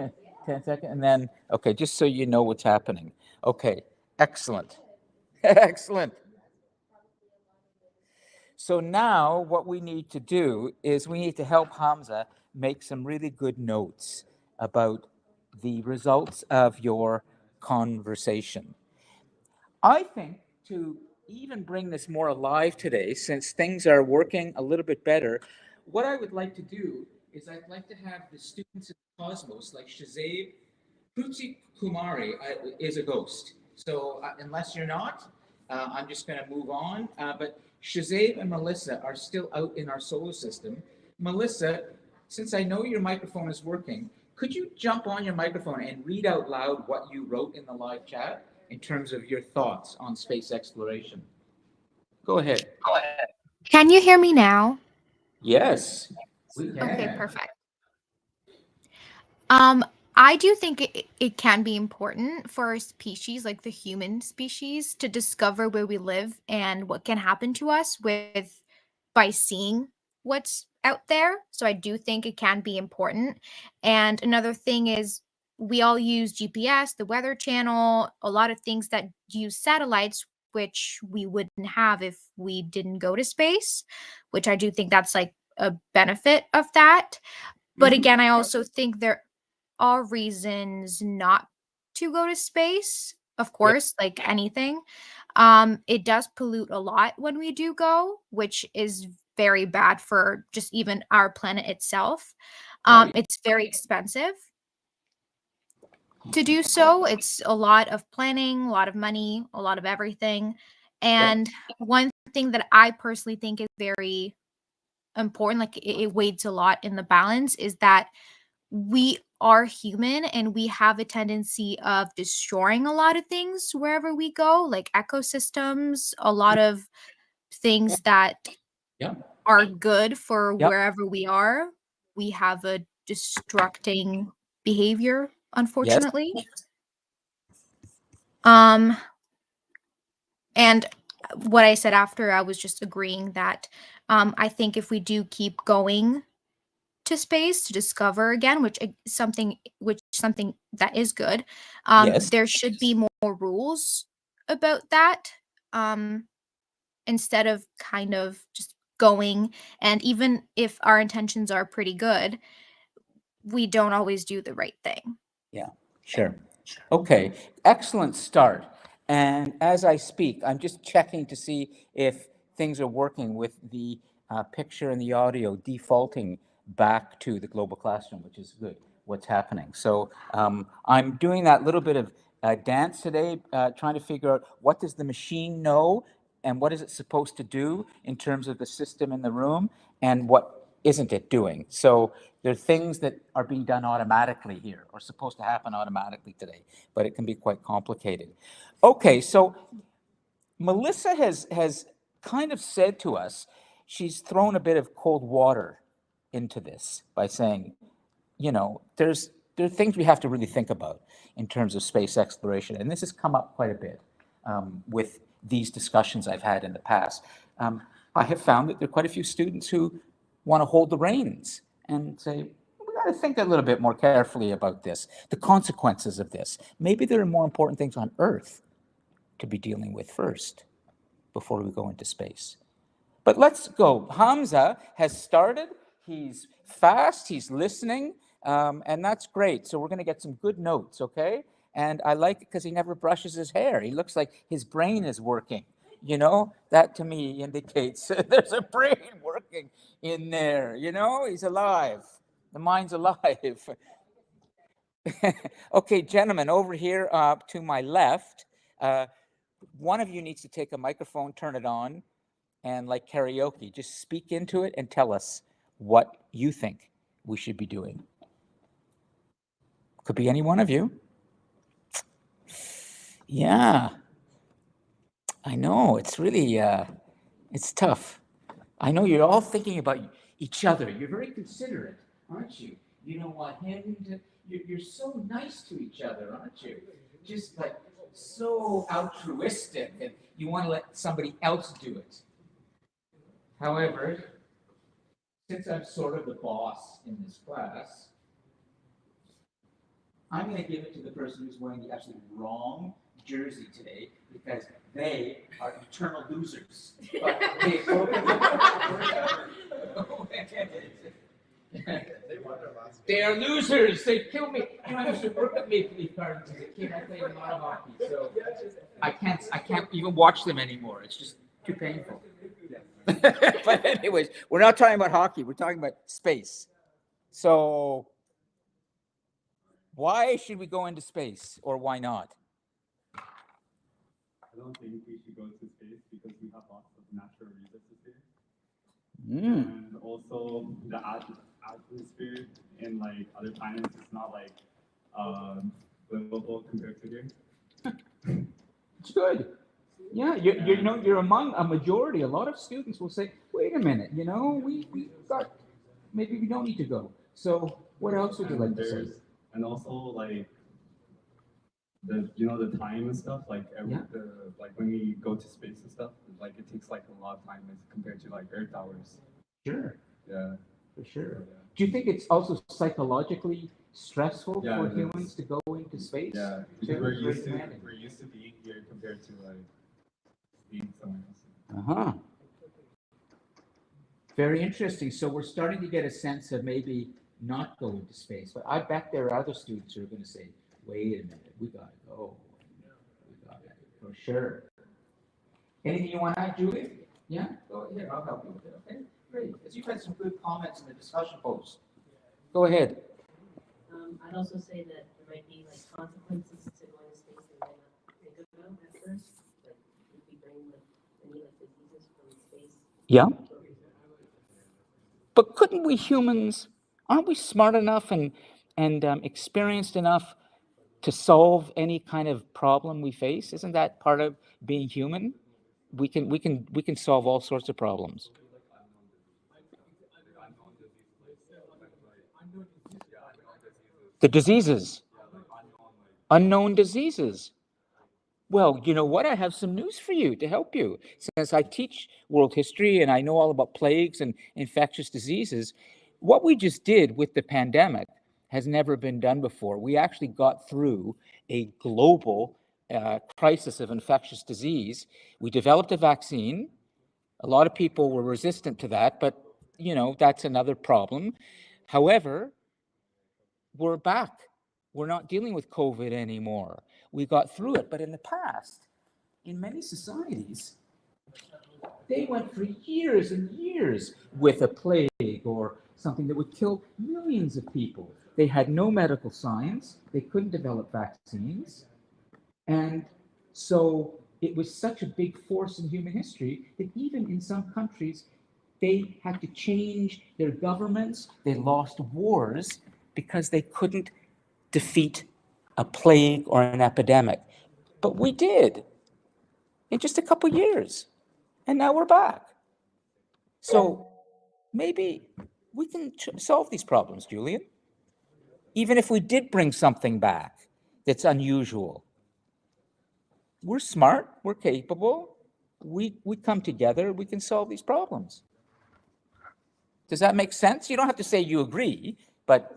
10 seconds. And then, okay, just so you know what's happening. Okay, excellent. Excellent. So now what we need to do is we need to help Hamza make some really good notes about the results of your conversation. I think to even bring this more alive today, since things are working a little bit better, what I would like to do is I'd like to have the students of Cosmos, like Shazade, Prutsi Kumari is a ghost. So unless you're not, I'm just going to move on. But Shazade and Melissa are still out in our solar system. Melissa, since I know your microphone is working, could you jump on your microphone and read out loud what you wrote in the live chat in terms of your thoughts on space exploration? Go ahead. Can you hear me now? Yes, we can. Okay, perfect. Um, I do think it can be important for a species like the human species to discover where we live and what can happen to us with by seeing what's out there. So I do think it can be important. And another thing is we all use GPS, the Weather Channel, a lot of things that use satellites, which we wouldn't have if we didn't go to space, which I do think that's like a benefit of that. But Mhm. again, I also think there are reasons not to go to space, of course, like anything. It does pollute a lot when we do go, which is very bad for just even our planet itself. Right. It's very expensive to do so. It's a lot of planning, a lot of money, a lot of everything. And one thing that I personally think is very important, like it weighs a lot in the balance, is that we are human and we have a tendency of destroying a lot of things wherever we go, like ecosystems, a lot of things that Yeah. are good for Yep. wherever we are. We have a destructing behavior, Yes. unfortunately. Um, and what I said after, I was just agreeing that I think if we do keep going to space to discover again, which something that is good. Yes. There should be more rules about that, um, instead of kind of just going. And even if our intentions are pretty good, we don't always do the right thing. Yeah, sure. Okay, excellent start. And as I speak, I'm just checking to see if things are working with the picture and the audio defaulting back to the global classroom, which is good, what's happening. So I'm doing that little bit of dance today, trying to figure out what does the machine know and what is it supposed to do in terms of the system in the room, and what isn't it doing? So there are things that are being done automatically here, or supposed to happen automatically today, but it can be quite complicated. Okay, so Melissa has kind of said to us, she's thrown a bit of cold water into this by saying, you know, there are things we have to really think about in terms of space exploration, and this has come up quite a bit with these discussions I've had in the past. I have found that there are quite a few students who want to hold the reins and say, we got to think a little bit more carefully about this, the consequences of this. Maybe there are more important things on Earth to be dealing with first before we go into space. But let's go. Hamza has started. He's fast, he's listening, and that's great. So we're going to get some good notes, okay? And I like it because he never brushes his hair. He looks like his brain is working. You know, that to me indicates there's a brain working in there. You know, he's alive. The mind's alive. Okay, gentlemen, over here to my left, one of you needs to take a microphone, turn it on, and like karaoke, just speak into it and tell us what you think we should be doing. Could be any one of you. Yeah, I know, it's really, it's tough. I know you're all thinking about each other. You're very considerate, aren't you? You don't want him to, you're so nice to each other, aren't you? Just like so altruistic, and you want to let somebody else do it. However, since I'm sort of the boss in this class, I'm going to give it to the person who's wearing the absolutely wrong jersey today, because they are eternal losers. But they are losers. They kill me. I used to work at Maple Leaf Gardens as a kid. I played a lot of hockey, so I can't even watch them anymore. It's just too painful. But anyways, we're not talking about hockey. We're talking about space. So why should we go into space, or why not? I don't think we should go to space because we have lots of natural resources here. Mm. And also the atmosphere in like other planets is not like livable compared to here. It's good. Yeah, you know, you're among a majority. A lot of students will say, wait a minute, you know, we got, maybe we don't need to go. So what else would you like to say? And also like the time and stuff, like like when we go to space and stuff, like it takes like a lot of time as compared to like Earth hours. Sure. Yeah. For sure. Yeah. Do you think it's also psychologically stressful Yeah, for it is. humans to go into space? Yeah, because we're used to being here compared to like being somewhere else. Uh-huh. Very interesting. So we're starting to get a sense of maybe not going to space. But I bet there are other students who are going to say, wait a minute, we got to go. We got it, for sure. Anything you want to add, Julie? Yeah? Go ahead. I'll help you with it, okay? Great. Because you've had some good comments in the discussion post. Go ahead. I'd also say that there might be like consequences to going to space that we might not think about at first. Like if we bring like any like diseases from space. Yeah. But couldn't we humans, aren't we smart enough and experienced enough to solve any kind of problem we face? Isn't that part of being human? We can solve all sorts of problems. The diseases, unknown diseases. Well, you know what? I have some news for you to help you. Since I teach world history and I know all about plagues and infectious diseases, what we just did with the pandemic has never been done before. We actually got through a global crisis of infectious disease. We developed a vaccine. A lot of people were resistant to that, but you know, that's another problem. However, we're back. We're not dealing with COVID anymore. We got through it. But in the past, in many societies, they went for years and years with a plague or something that would kill millions of people. They had no medical science. They couldn't develop vaccines. And so it was such a big force in human history that even in some countries, they had to change their governments. They lost wars because they couldn't defeat a plague or an epidemic. But we did in just a couple years, and now we're back. So maybe we can solve these problems, Julian, even if we did bring something back that's unusual. We're smart, we're capable, we come together, we can solve these problems. Does that make sense? You don't have to say you agree, but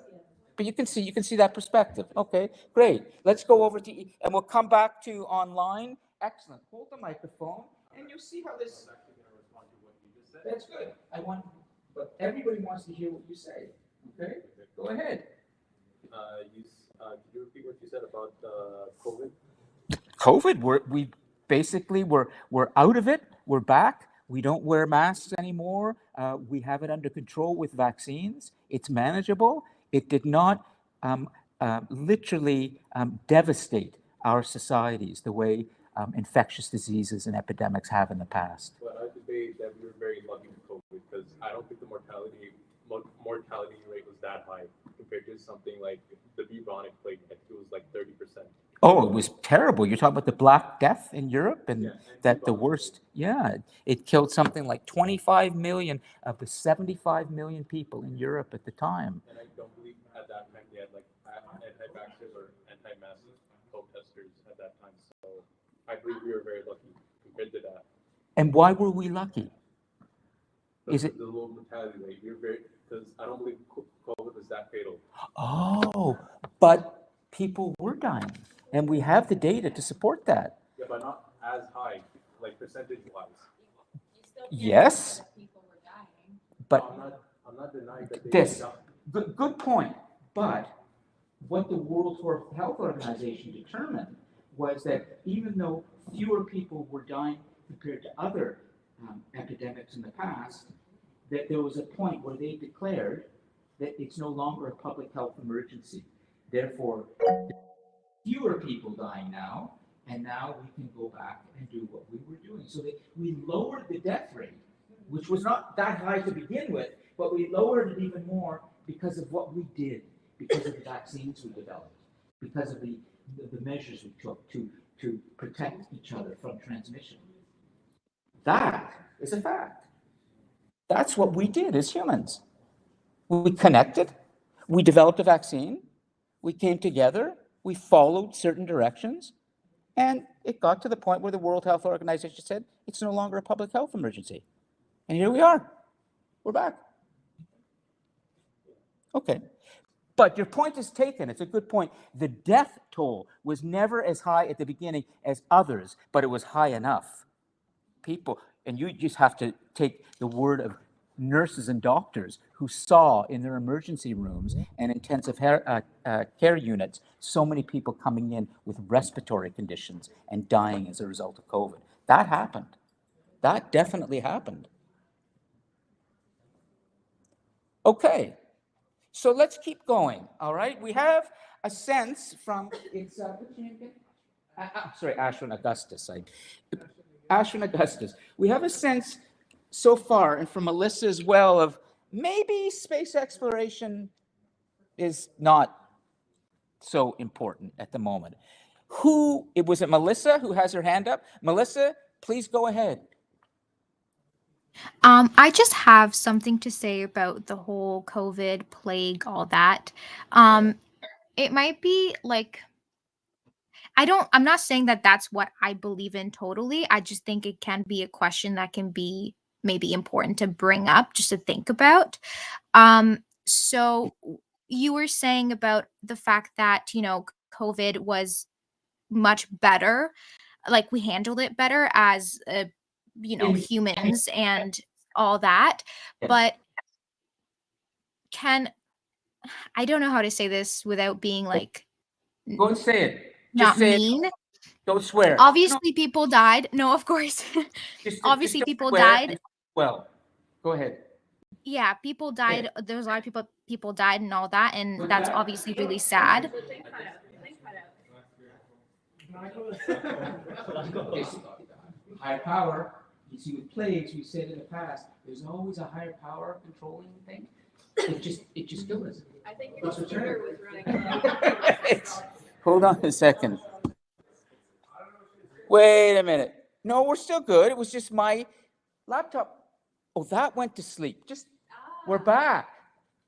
you can see that perspective. Okay, great. Let's go over to, and we'll come back to online. Excellent. Hold the microphone, and you'll see how this. That's good. But everybody wants to hear what you say. Okay, go ahead. Could you repeat what you said about COVID? COVID, we're out of it. We're back. We don't wear masks anymore. We have it under control with vaccines. It's manageable. It did not literally devastate our societies the way infectious diseases and epidemics have in the past. But I debate that we were very lucky with COVID because I don't think the mortality rate was that high compared to something like the bubonic plague. I think it was like 30%. Oh, it was terrible. You're talking about the Black Death in Europe, and Yeah, that the worst, yeah, it killed something like 25 million of the 75 million people in Europe at the time. And I don't believe at that time they had like anti-vaxxers or anti-mask protesters at that time. So I believe we were very lucky compared to that. And why were we lucky? Is it the low mortality rate? You're very, because I don't believe COVID was that fatal. Oh, but people were dying, and we have the data to support that. Yeah, but not as high, like percentage-wise. Yes, but I'm not denying that they this died. good point. But what the World Health Organization determined was that even though fewer people were dying compared to other epidemics in the past, that there was a point where they declared that it's no longer a public health emergency. Therefore, fewer people dying now, and now we can go back and do what we were doing. So that we lowered the death rate, which was not that high to begin with, but we lowered it even more because of what we did, because of the vaccines we developed, because of the measures we took to protect each other from transmission. That is a fact. That's what we did as humans. We connected, we developed a vaccine, we came together, we followed certain directions, and it got to the point where the World Health Organization said it's no longer a public health emergency. And here we are. We're back. Okay. But your point is taken. It's a good point. The death toll was never as high at the beginning as others, but it was high enough. People, and you just have to take the word of nurses and doctors who saw in their emergency rooms and intensive care units so many people coming in with respiratory conditions and dying as a result of COVID. That happened. That definitely happened. Okay, so let's keep going, all right? We have a sense from, it's, what's your name again? Sorry, Ashwin Augustus. Ashwin Augustus. We have a sense so far, and from Melissa as well, of maybe space exploration is not so important at the moment. Was it Melissa who has her hand up? Melissa, please go ahead. I just have something to say about the whole COVID plague, all that. It might be like, I'm not saying that that's what I believe in totally. I just think it can be a question that can be maybe important to bring up, just to think about. So you were saying about the fact that, COVID was much better, like we handled it better as, humans and all that. But I don't know how to say this without being like Go and say it. not Just say mean. it. Don't swear. Obviously, people died. No, of course. Obviously, don't people swear died. and well, go ahead. Yeah, people died. There was a lot of people died and all that, and What's that's that? obviously really sad. It's higher power. You see, with plagues, we said in the past, there's always a higher power controlling thing. It just killed us. I think your computer was running low. Hold on a second. Wait a minute. No, we're still good. It was just my laptop. Oh, that went to sleep. We're back.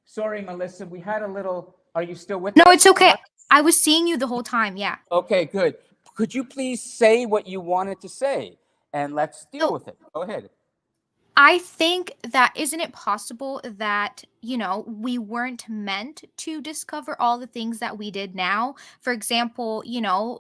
Sorry, Melissa. We had a little. Are you still with No, us? it's okay. I was seeing you the whole time. Yeah. Okay, good. Could you please say what you wanted to say, and let's deal with it. Go ahead. I think that isn't it possible that, we weren't meant to discover all the things that we did now? For example,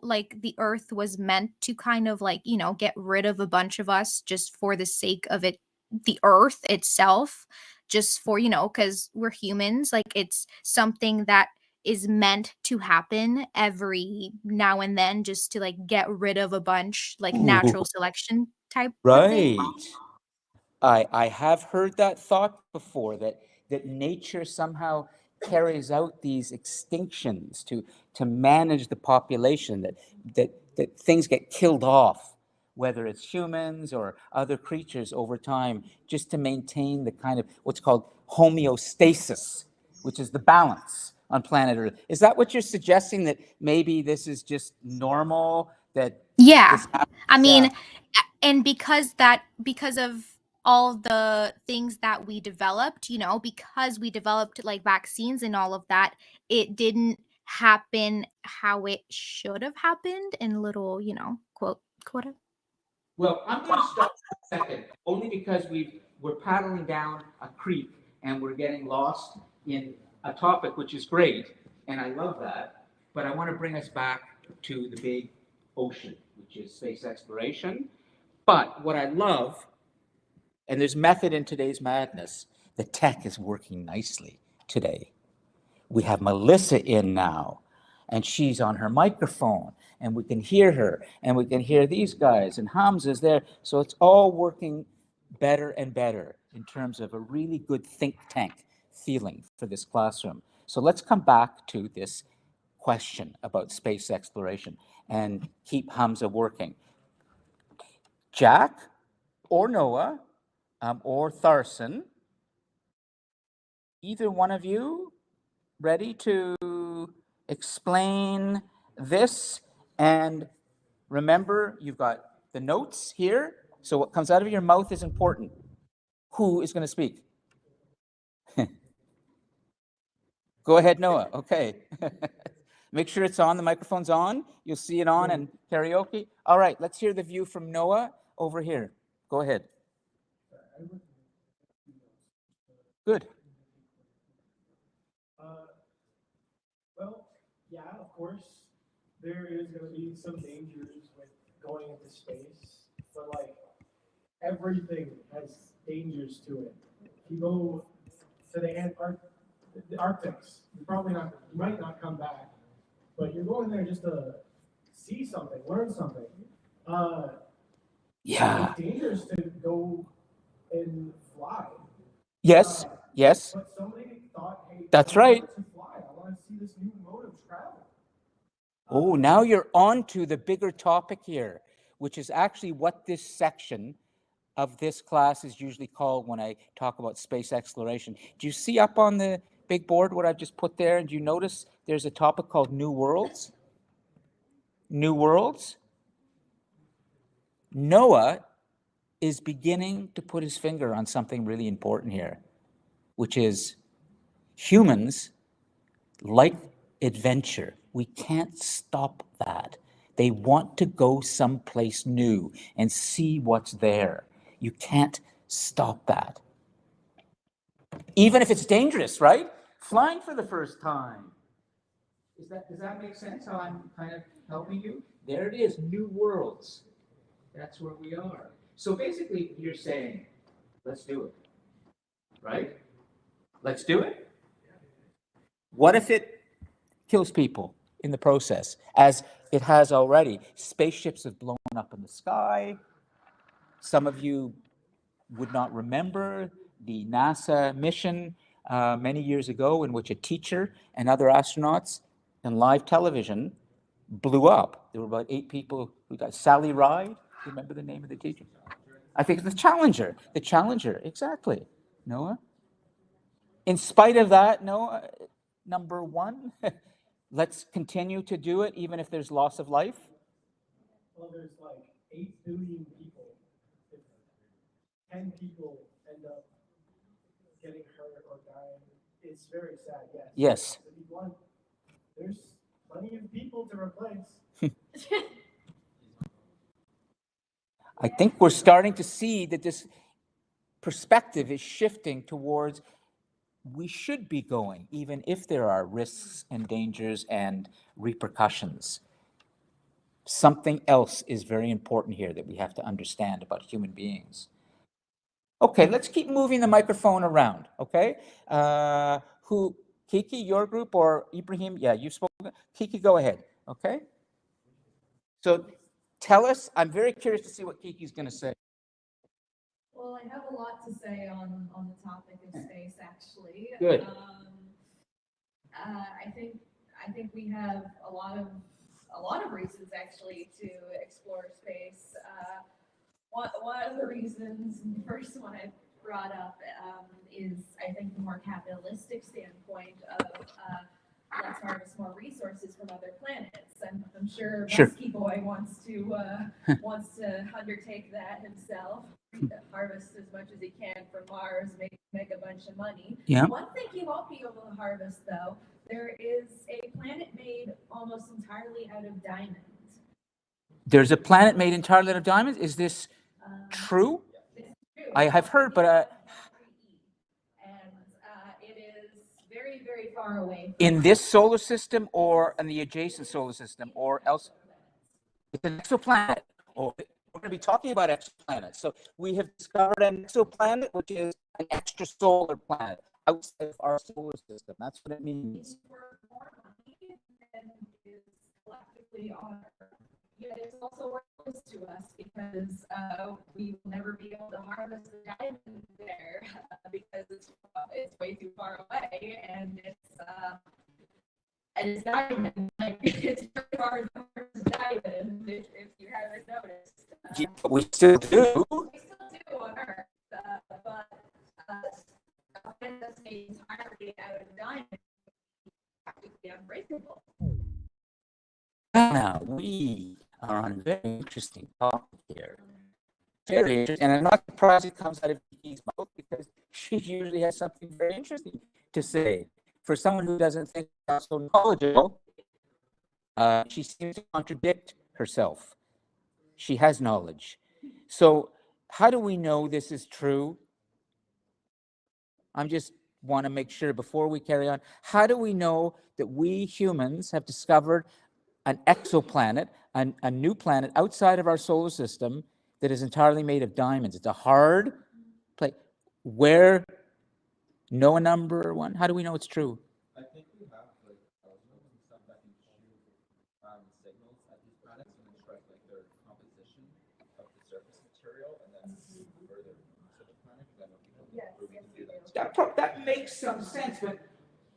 like the earth was meant to kind of like, get rid of a bunch of us just for the sake of it, the earth itself, just for, because we're humans. Like it's something that is meant to happen every now and then just to like get rid of a bunch, like natural Ooh, selection type of thing. right. I have heard that thought before, that nature somehow carries out these extinctions to manage the population, that things get killed off, whether it's humans or other creatures over time, just to maintain the kind of what's called homeostasis, which is the balance on planet Earth. Is that what you're suggesting, that maybe this is just normal, that Yeah. this happens? I mean, Yeah. and because of all the things that we developed, because we developed like vaccines and all of that, it didn't happen how it should have happened in little, quote quota. Well, I'm going to stop for a second, only because we're paddling down a creek and we're getting lost in a topic, which is great, and I love that. But I want to bring us back to the big ocean, which is space exploration. But what I love, and there's method in today's madness, the tech is working nicely today. We have Melissa in now, and she's on her microphone, and we can hear her, and we can hear these guys, and Hamza's there. So it's all working better and better in terms of a really good think tank feeling for this classroom. So let's come back to this question about space exploration and keep Hamza working. Jack or Noah or Tharson, either one of you ready to explain this? And remember, you've got the notes here, so what comes out of your mouth is important. Who is going to speak? Go ahead, Noah. Okay. Make sure it's on, the microphone's on. You'll see it on in karaoke. All right, let's hear the view from Noah over here. Go ahead. Good. Well, yeah, of course, there is going to be some dangers with going into space, but like everything has dangers to it. If you go to the Arctics, you might not come back, but you're going there just to see something, learn something. Yeah. It's dangerous to go and fly. Yes. Yes. But somebody thought, hey, That's I right. want to fly. I want to see this new mode of travel. Oh, now you're on to the bigger topic here, which is actually what this section of this class is usually called when I talk about space exploration. Do you see up on the big board what I've just put there? And do you notice there's a topic called New Worlds? New Worlds? Noah is beginning to put his finger on something really important here, which is humans like adventure. We can't stop that. They want to go someplace new and see what's there. You can't stop that. Even if it's dangerous, right? Flying for the first time. Does that make sense how I'm kind of helping you? There it is, new worlds. That's where we are. So basically, you're saying, let's do it, right? Let's do it. What if it kills people in the process, as it has already? Spaceships have blown up in the sky. Some of you would not remember the NASA mission many years ago, in which a teacher and other astronauts in live television blew up. There were about 8 people who died. Sally Ride, do you remember the name of the teacher? I think it's the Challenger. The Challenger, exactly. Noah? In spite of that, Noah, number one, let's continue to do it even if there's loss of life. Well, there's like 8 billion people. If 10 people end up getting hurt or dying, it's very sad, yes. Yes. To be blunt, there's plenty of people to replace. I think we're starting to see that this perspective is shifting towards we should be going, even if there are risks and dangers and repercussions. Something else is very important here that we have to understand about human beings. Okay, let's keep moving the microphone around, okay? Kiki, your group, or Ibrahim? Yeah, you spoke. Kiki, go ahead, okay? So tell us, I'm very curious to see what Kiki's going to say. Well, I have a lot to say on the topic of space, actually. Good. I think we have a lot of reasons actually to explore space. One of the reasons, and the first one I brought up, is I think the more capitalistic standpoint of let's harvest more resources from other planets. I'm sure Muskie Boy wants to undertake that himself. Harvest as much as he can from Mars, make a bunch of money. Yeah. One thing he won't be able to harvest, though, there is a planet made almost entirely out of diamonds. There's a planet made entirely out of diamonds? Is this true? This is true. I have heard, but and it is very, very far away. In this solar system or in the adjacent solar system or else? It's an exoplanet. Oh, we're going to be talking about exoplanets. So we have discovered an exoplanet, which is an extrasolar planet outside of our solar system. That's what it means. Worth more money than is collectively on Earth. Yet it's also worthless to us because we will never be able to harvest the diamond there because it's way too far away and it's diamond. Like it's very hard to harvest diamond if you haven't noticed. Yeah, we still do. We still do on Earth, but a planet that's made entirely out of diamond is practically unbreakable. Now, we are on a very interesting topic here. Very interesting. And I'm not surprised it comes out of Kiki's mouth because she usually has something very interesting to say. For someone who doesn't think that's so knowledgeable, she seems to contradict herself. She has knowledge. So how do we know this is true? I just want to make sure before we carry on, how do we know that we humans have discovered an exoplanet, a new planet outside of our solar system that is entirely made of diamonds? It's a hard place. Where? No number one? How do we know it's true? I think we have like telescopes and stuff that can shoot signals at these planets and then track like their composition of the surface material and then see further to the planet. That makes some sense, but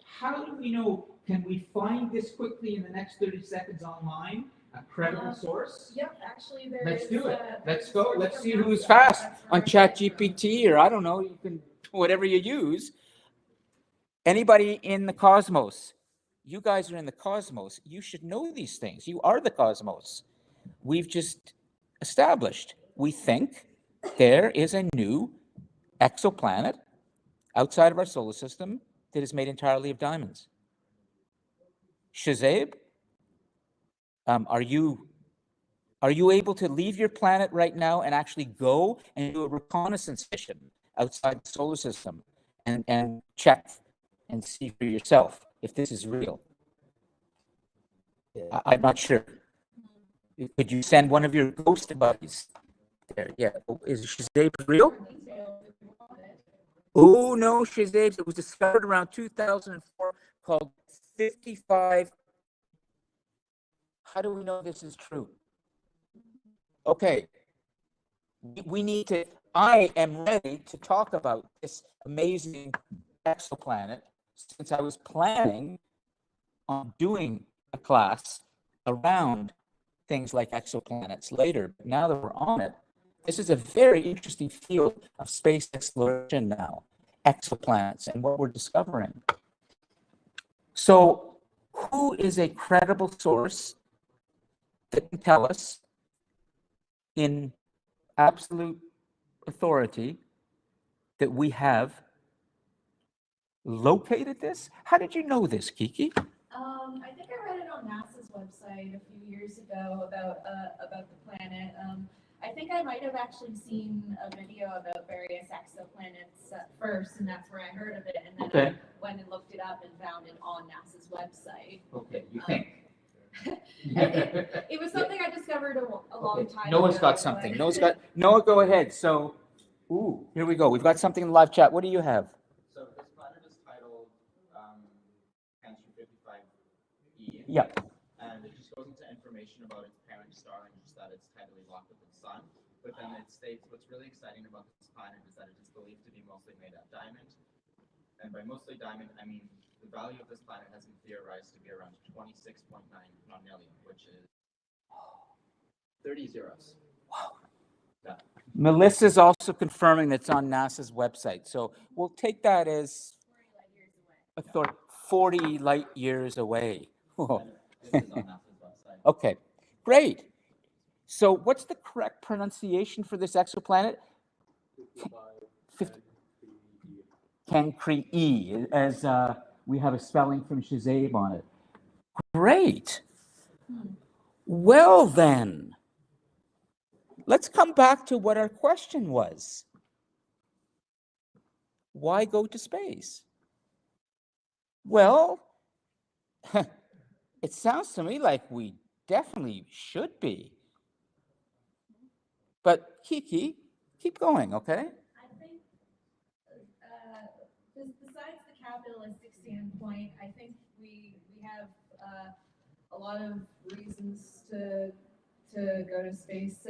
how do we know? Can we find this quickly in the next 30 seconds online? A credible source? Yep, actually there Let's is, do it. Let's there's go. source Let's from see who's NASA. fast That's on right. ChatGPT, or I don't know, you can, whatever you use. Anybody in the cosmos? You guys are in the cosmos. You should know these things. You are the cosmos. We've just established. We think there is a new exoplanet outside of our solar system that is made entirely of diamonds. Shazab, are you able to leave your planet right now and actually go and do a reconnaissance mission outside the solar system and check and see for yourself if this is real? I'm not sure. Could you send one of your ghost buddies there? Yeah. Is Shazab real? Oh, no, Shazab. It was discovered around 2004 called 55. How do we know this is true? Okay. We need to, I am ready to talk about this amazing exoplanet since I was planning on doing a class around things like exoplanets later. But now that we're on it, this is a very interesting field of space exploration now, exoplanets and what we're discovering. So who is a credible source that can tell us in absolute authority that we have located this? How did you know this, Kiki? I think I read it on NASA's website a few years ago about the planet. I think I might have actually seen a video about various exoplanets first, and that's where I heard of it. And then Okay. I went and looked it up and found it on NASA's website. Okay, you think? It was something I discovered a long time ago. Noah's got something. Noah, go ahead. So, here we go. We've got something in the live chat. What do you have? So this planet is titled Cancer 55E. Yep. And it just goes into information about its parent star and just that it's tightly locked with its sun. But then it states what's really exciting about this planet is that it is believed to be mostly made of diamond. And by mostly diamond, I mean the value of this planet has been theorized to be around 26.9 nonillion, which is 30 zeros. Wow. Yeah. Melissa's also confirming that's on NASA's website. So we'll take that as 40 light years away. Oh. This is on NASA's website. Okay, great. So what's the correct pronunciation for this exoplanet? Cancri, as we have a spelling from Shazab on it. Great. Well then, let's come back to what our question was. Why go to space? Well, it sounds to me like we definitely should be. But Kiki, keep going, okay? I think, besides the capitalistic standpoint, I think we have a lot of reasons to go to space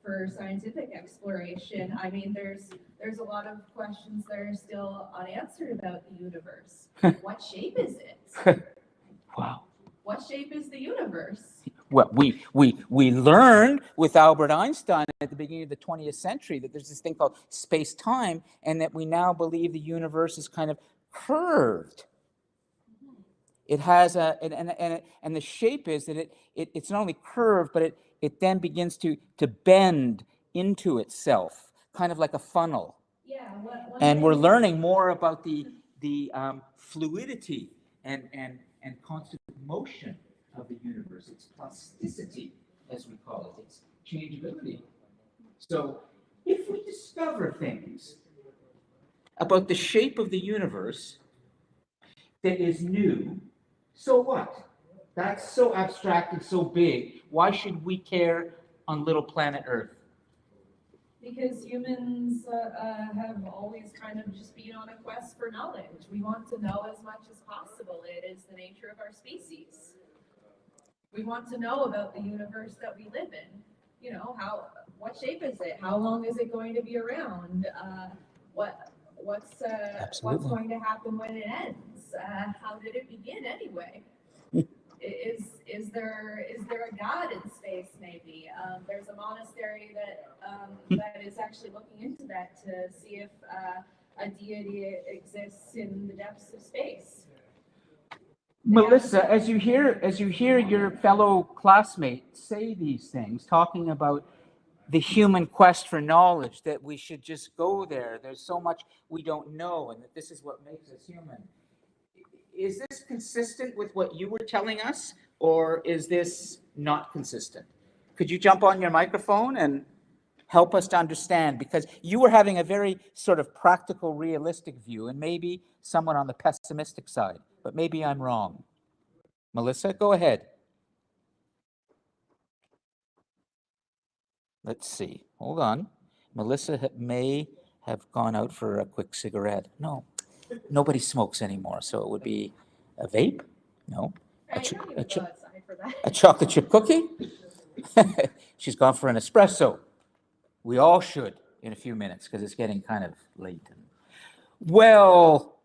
for scientific exploration. I mean, there's a lot of questions that are still unanswered about the universe. What shape is it? Wow. What shape is the universe? Well, we learned with Albert Einstein at the beginning of the 20th century that there's this thing called space-time, and that we now believe the universe is kind of curved. It has and the shape is that it's not only curved, but it then begins to bend into itself, kind of like a funnel. Yeah. And we're learning more about the fluidity and constant motion of the universe, its plasticity, as we call it, its changeability. So if we discover things about the shape of the universe that is new, so what? That's so abstract and so big. Why should we care on little planet Earth? Because humans have always kind of just been on a quest for knowledge. We want to know as much as possible. It is the nature of our species. We want to know about the universe that we live in. You know, what shape is it? How long is it going to be around? What's going to happen when it ends? How did it begin anyway? Is there a God in space? Maybe there's a monastery that is actually looking into that to see if a deity exists in the depths of space. Melissa, as you hear your fellow classmates say these things, talking about the human quest for knowledge, that we should just go there. There's so much we don't know, and that this is what makes us human. Is this consistent with what you were telling us, or is this not consistent? Could you jump on your microphone and help us to understand? Because you were having a very sort of practical, realistic view, and maybe someone on the pessimistic side, but maybe I'm wrong. Melissa, go ahead. Let's see. Hold on. Melissa may have gone out for a quick cigarette. No, nobody smokes anymore, so it would be a vape? No. A chocolate chip cookie? She's gone for an espresso. We all should in a few minutes because it's getting kind of late. Well,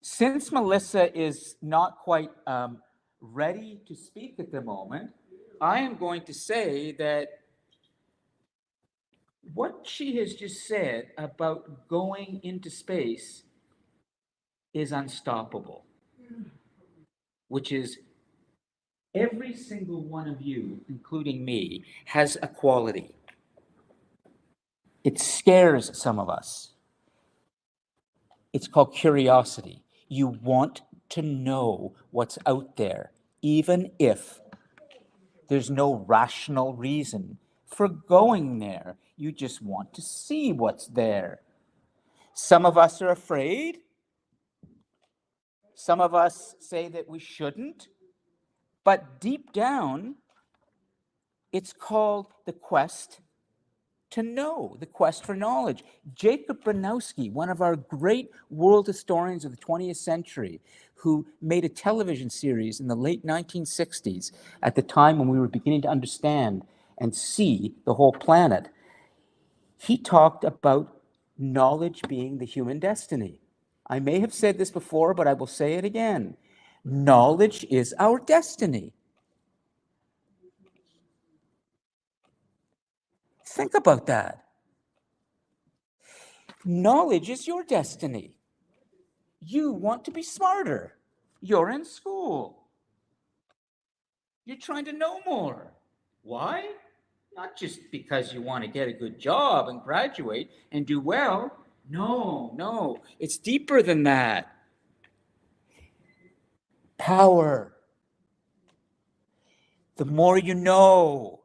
since Melissa is not quite ready to speak at the moment, I am going to say that what she has just said about going into space is unstoppable, which is every single one of you, including me, has a quality. It scares some of us. It's called curiosity. You want to know what's out there, even if there's no rational reason for going there. You just want to see what's there. Some of us are afraid. Some of us say that we shouldn't. But deep down, it's called the quest to know, the quest for knowledge. Jacob Bronowski, one of our great world historians of the 20th century, who made a television series in the late 1960s at the time when we were beginning to understand and see the whole planet, he talked about knowledge being the human destiny. I may have said this before, but I will say it again. Knowledge is our destiny. Think about that. Knowledge is your destiny. You want to be smarter. You're in school. You're trying to know more. Why? Not just because you want to get a good job and graduate and do well. No. It's deeper than that. Power. The more you know,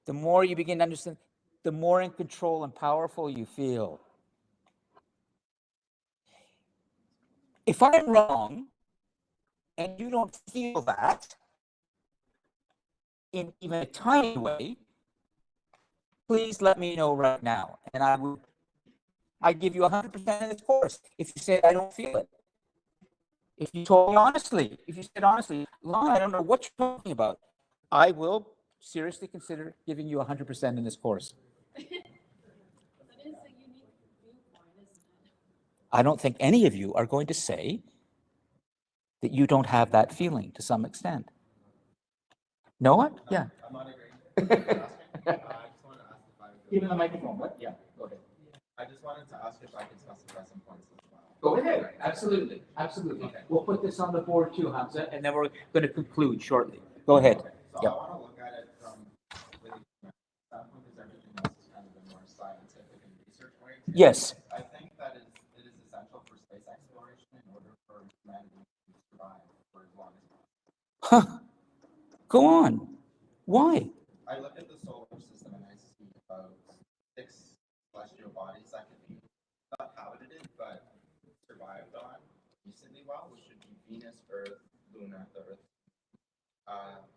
the more you begin to understand, the more in control and powerful you feel. If I'm wrong and you don't feel that in even a tiny way, please let me know right now. And I give you 100% in this course if you say I don't feel it. If you told me honestly, if you said honestly, Lon, I don't know what you're talking about, I will seriously consider giving you 100% in this course. That is a unique viewpoint, isn't it? I don't think any of you are going to say that you don't have that feeling to some extent. Noah? Yeah. I'm not agreeing. I just wanted to ask if I could. Give him the microphone. What? Yeah, go ahead. I just wanted to ask if I could specify some points as well. Go ahead. Absolutely. Okay. We'll put this on the board too, Hamza, and then we're going to conclude shortly. Go ahead. So Yeah. I want to look at it from really standpoint because everything else is kind of the more scientific and research oriented. Yes. I think that it is essential for space exploration in order for humanity to survive for as long as possible. Huh. Go on. Why? I look at the solar system and I see about 6 celestial bodies that could be not habited but survived on recently well, which should be Venus, Earth, Luna, the Earth.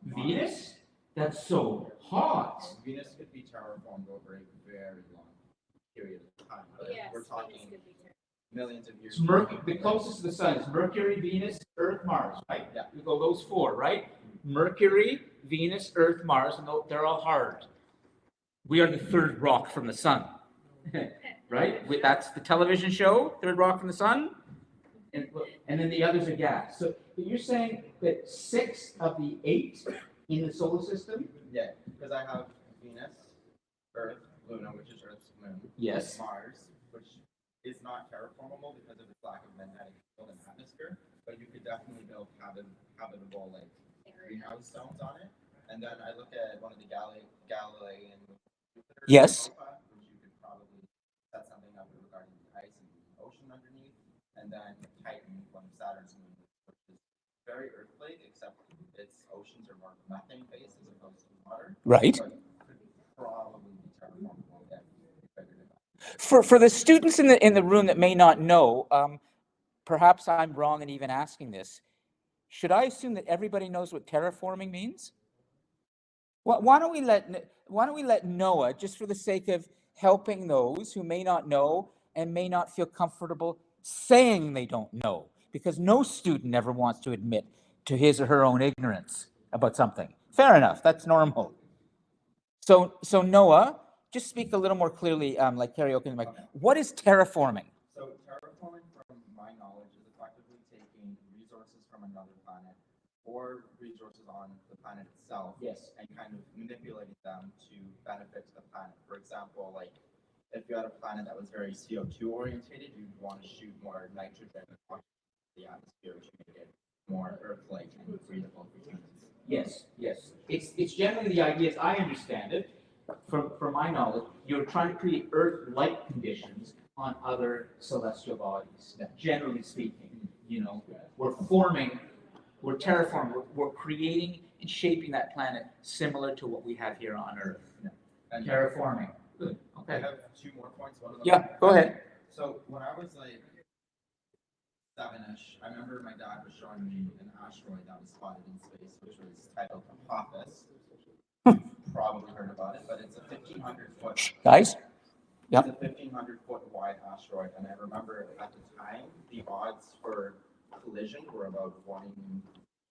Venus? That's so hot. Venus could be terraformed over a very long period of time. But Yes, we're talking Venus could be terrible. millions of years. It's Mercury, the closest to the sun is Mercury, Venus, Earth, Mars, right? Yeah. We go those four, right? Mercury, Venus, Earth, Mars, and they're all hard. We are the third rock from the sun, right? That's the television show, Third Rock from the Sun, and then the others are gas. So but you're saying that 6 of the 8 in the solar system? Yeah, because I have Venus, Earth, Luna, which is Earth's moon. Yes. Mars, which is not terraformable because of its lack of magnetic field and atmosphere, but you could definitely build habitable like greenhouse zones on it. And then I look at one of the Galilean Jupiter, Yes. Europa, which you could probably set something up regarding the ice and the ocean underneath. And then Titan, one of Saturn's moons, which is very Earth-like, except its oceans are more methane based as opposed to water. Right. But could probably be terraformable if we figured it out. For the students in the room that may not know, perhaps I'm wrong in even asking this. Should I assume that everybody knows what terraforming means? Why don't we let Noah, just for the sake of helping those who may not know and may not feel comfortable saying they don't know, because no student ever wants to admit to his or her own ignorance about something. Fair enough, that's normal. So Noah, just speak a little more clearly, like karaoke. Like, what is terraforming? So terraforming, from my knowledge, is effectively taking resources from another planet, or resources on the planet itself. Yes. And kind of manipulating them to benefit the planet. For example, like if you had a planet that was very CO2 orientated, you'd want to shoot more nitrogen into the atmosphere to make it more Earth-like and breathable for humans. Yes, yes. It's generally the idea, as I understand it, from my knowledge, you're trying to create Earth-like conditions on other celestial bodies. Generally speaking, we're terraforming, we're creating and shaping that planet similar to what we have here on Earth. And Terraforming. Good. I Okay. have 2 more points. One of them. Yeah, go ahead. So when I was like 7-ish, I remember my dad was showing me an asteroid that was spotted in space, which was titled Apophis. Probably heard about it, but it's a 1,500-foot. Guys? Yep. It's a 1,500-foot wide asteroid, and I remember at the time the odds for collision were about 1 in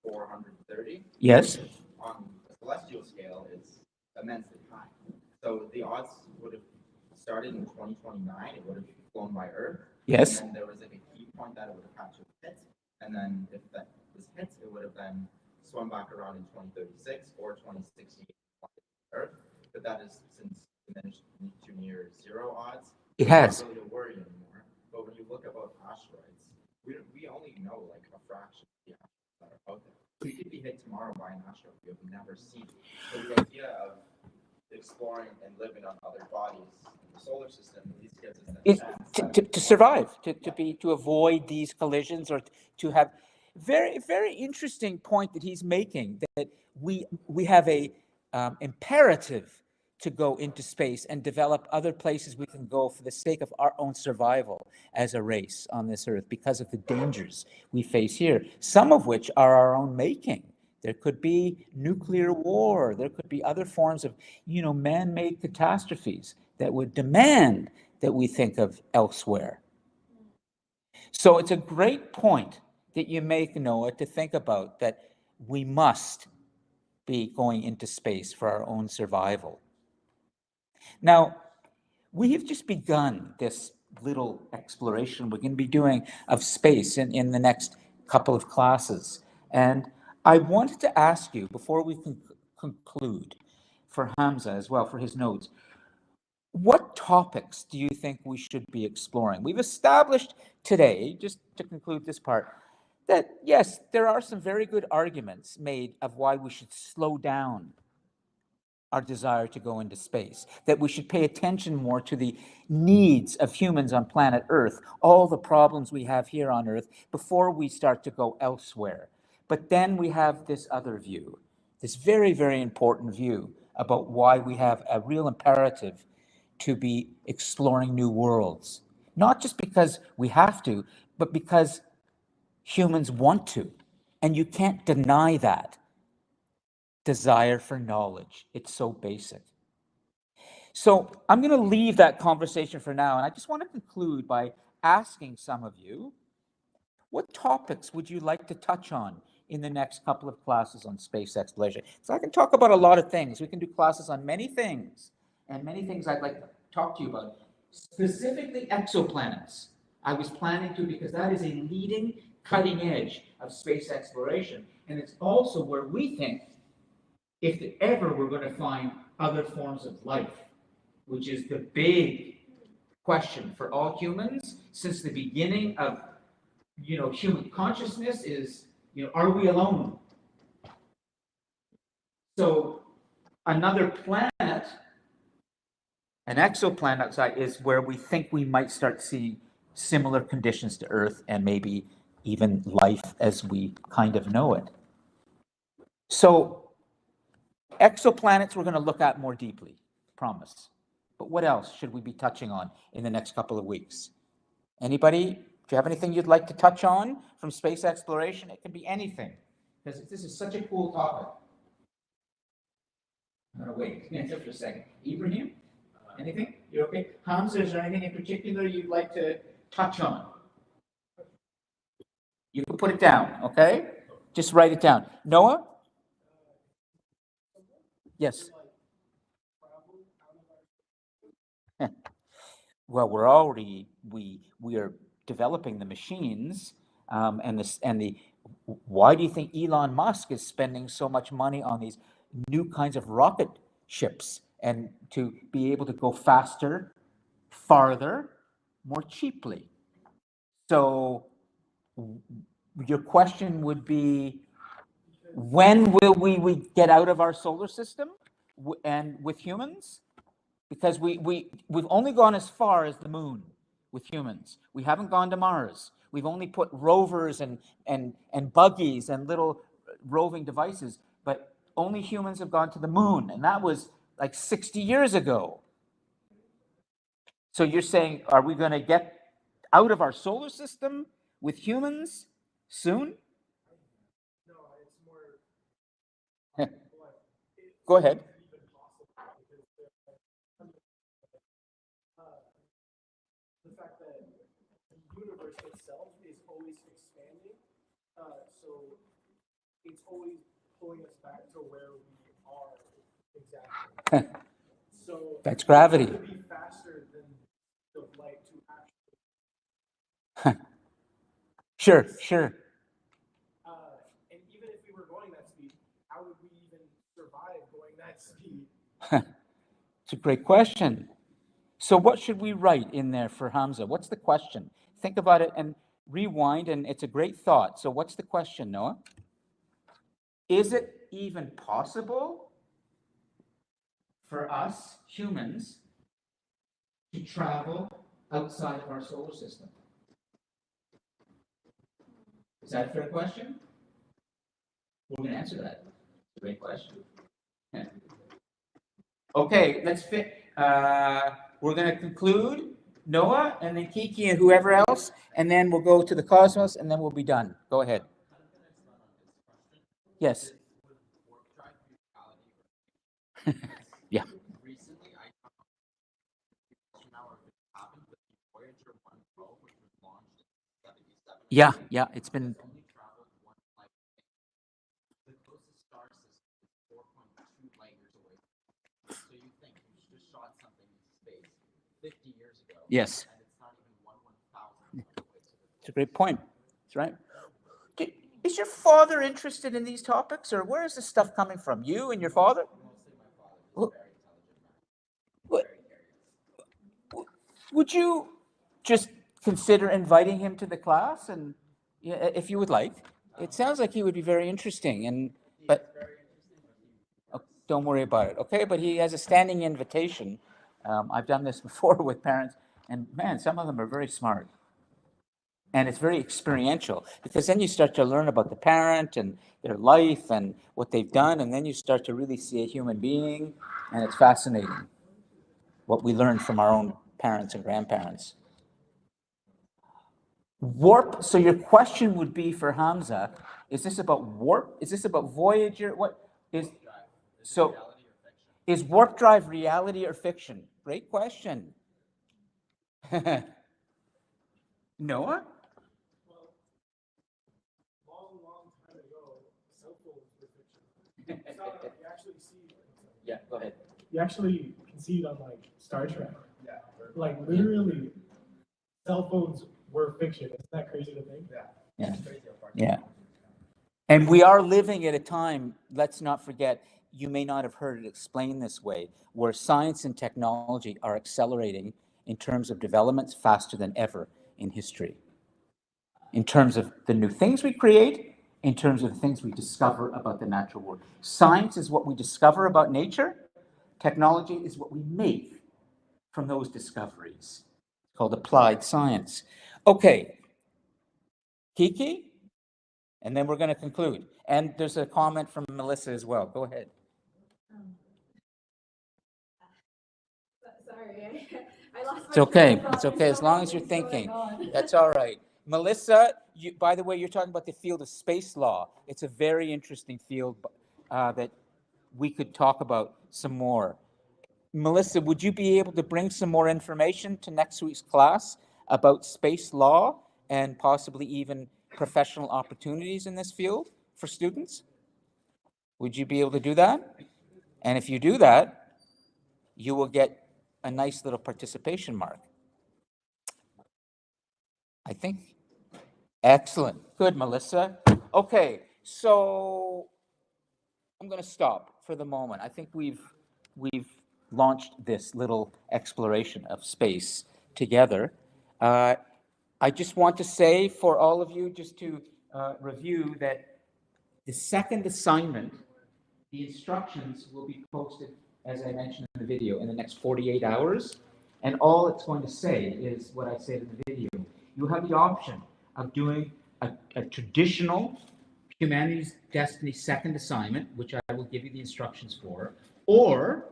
430. Yes. On a celestial scale, it's immensely high. So the odds would have started in 2029. It would have flown by Earth. Yes. And there was like a key point that it would have had to hit, and then if that was hit, it would have then swum back around in 2036 or 2068 Earth. But that is since diminished to near zero odds. It has. It's not really a worry anymore. But when you look about asteroids, we only know like a fraction of the asteroids that are out there. We could be hit tomorrow by an asteroid we have never seen. So the idea of exploring and living on other bodies in the solar system, these gives us that chance To survive, to avoid these collisions, or to have very, very interesting point that he's making, that we have a imperative to go into space and develop other places we can go for the sake of our own survival as a race on this earth, because of the dangers we face here, some of which are our own making. There could be nuclear war. There could be other forms of, man-made catastrophes that would demand that we think of elsewhere. So it's a great point that you make, Noah, to think about that we must be going into space for our own survival. Now, we have just begun this little exploration we're going to be doing of space in the next couple of classes. And I wanted to ask you, before we conclude, for Hamza as well, for his notes, what topics do you think we should be exploring? We've established today, just to conclude this part, that yes, there are some very good arguments made of why we should slow down our desire to go into space, that we should pay attention more to the needs of humans on planet Earth, all the problems we have here on Earth, before we start to go elsewhere. But then we have this other view, this very, very important view about why we have a real imperative to be exploring new worlds. Not just because we have to, but because humans want to. And you can't deny that desire for knowledge. It's so basic. So I'm going to leave that conversation for now, and I just want to conclude by asking some of you, what topics would you like to touch on in the next couple of classes on space exploration? So I can talk about a lot of things. We can do classes on many things, and many things I'd like to talk to you about. Specifically exoplanets. I was planning to, because that is a leading, cutting edge of space exploration, and it's also where we think, if ever we're going to find other forms of life, which is the big question for all humans since the beginning of, human consciousness is, are we alone? So another planet, an exoplanet outside, is where we think we might start seeing similar conditions to Earth, and maybe even life as we kind of know it. So exoplanets we're going to look at more deeply, promise. But what else should we be touching on in the next couple of weeks? Anybody? Do you have anything you'd like to touch on from space exploration? It can be anything, because this is such a cool topic. I'm going to wait for a second. Ibrahim, anything? You okay? Hamza, is there anything in particular you'd like to touch on? You can put it down, okay? Just write it down. Noah? Yes. Well, we're already we are developing the machines, and the Why do you think Elon Musk is spending so much money on these new kinds of rocket ships and to be able to go faster, farther, more cheaply? So your question would be, when will we get out of our solar system and with humans? Because we've only gone as far as the moon with humans. We haven't gone to Mars. We've only put rovers and buggies and little roving devices, but only humans have gone to the moon, and that was like 60 years ago. So you're saying, are we going to get out of our solar system with humans soon? No, it's more. Go ahead. The fact that the universe itself is always expanding, so it's always pulling us back to where we are exactly. So That's gravity. It would be faster than the light to actually. Sure. And even if we were going that speed, how would we even survive going that speed? It's a great question. So what should we write in there for Hamza? What's the question? Think about it and rewind, and it's a great thought. So what's the question, Noah? Is it even possible for us humans to travel outside of our solar system? Is that a fair question? We're going to answer that. It's a great question. Yeah. Okay, let's fit. We're going to conclude Noah and then Kiki and whoever else, and then we'll go to the cosmos, and then we'll be done. Go ahead. Yes. Yeah. Recently, I now if it happened, but the Voyager 1 probe, which was launched in 77. Yeah, it's been. Only traveled one light. The closest star system is 4.2 light years away. So you think you just shot something into space 50 years ago. Yes. And it's not even 1/1000th away. It's a great point. That's right. Is your father interested in these topics, or where is this stuff coming from? You and your father? Mostly my father. He's a very intelligent man. What- Very curious. Would you just consider inviting him to the class, and yeah, if you would like? It sounds like he would be very interesting, but don't worry about it, okay? But he has a standing invitation. I've done this before with parents, and man, some of them are very smart. And it's very experiential, because then you start to learn about the parent and their life and what they've done, and then you start to really see a human being, and it's fascinating what we learn from our own parents and grandparents. Warp. So your question would be for Hamza: is this about warp? Is this about Voyager? What is so? Is warp drive reality or fiction? Great question. Noah? Long time ago, cell phones were fiction. You actually see. Yeah, go ahead. You actually can see it on like Star Trek. Yeah. Like literally, cell phones were fiction. Isn't that crazy to think? Yeah. Yeah. And we are living at a time, let's not forget, you may not have heard it explained this way, where science and technology are accelerating in terms of developments faster than ever in history. In terms of the new things we create, in terms of the things we discover about the natural world. Science is what we discover about nature. Technology is what we make from those discoveries. It's called applied science. Okay. Kiki? And then we're going to conclude. And there's a comment from Melissa as well. Go ahead. Sorry, I lost my It's okay. train of thought. It's okay There's as so long many as you're things going thinking. on. That's all right. Melissa, by the way, you're talking about the field of space law. It's a very interesting field that we could talk about some more. Melissa, would you be able to bring some more information to next week's class about space law and possibly even professional opportunities in this field for students? Would you be able to do that? And if you do that, you will get a nice little participation mark. I think. Excellent. Good, Melissa. Okay, so I'm going to stop for the moment. I think we've launched this little exploration of space together. I just want to say for all of you, just to review that the second assignment, the instructions will be posted, as I mentioned in the video, in the next 48 hours. And all it's going to say is what I said in the video. You have the option of doing a traditional humanities destiny second assignment, which I will give you the instructions for, or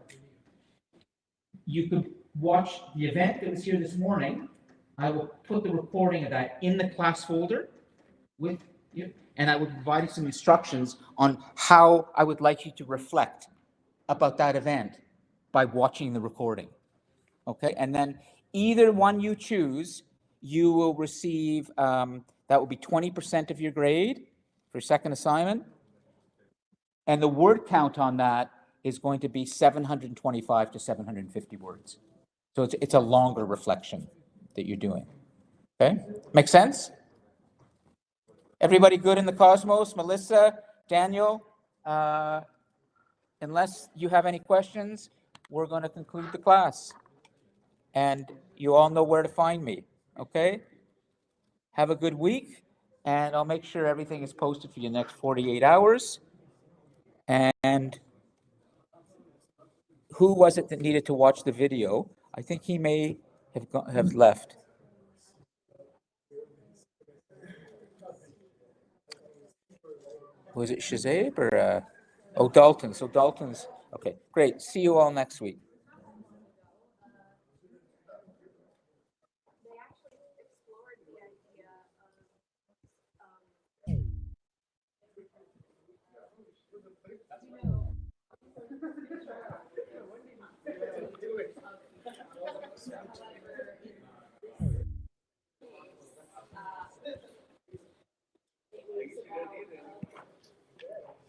you could watch the event that was here this morning. I will put the recording of that in the class folder with you, and I will provide you some instructions on how I would like you to reflect about that event by watching the recording. Okay, and then either one you choose, you will receive, that will be 20% of your grade for second assignment. And the word count on that is going to be 725 to 750 words. So it's a longer reflection that you're doing. Okay, make sense? Everybody good in the cosmos? Melissa, Daniel, unless you have any questions, we're going to conclude the class. And you all know where to find me, okay? Have a good week, and I'll make sure everything is posted for you next 48 hours. And who was it that needed to watch the video? I think he may have left. Was it Shazab or oh, Dalton? So Dalton's okay. Great. See you all next week.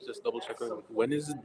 Just double check. When is it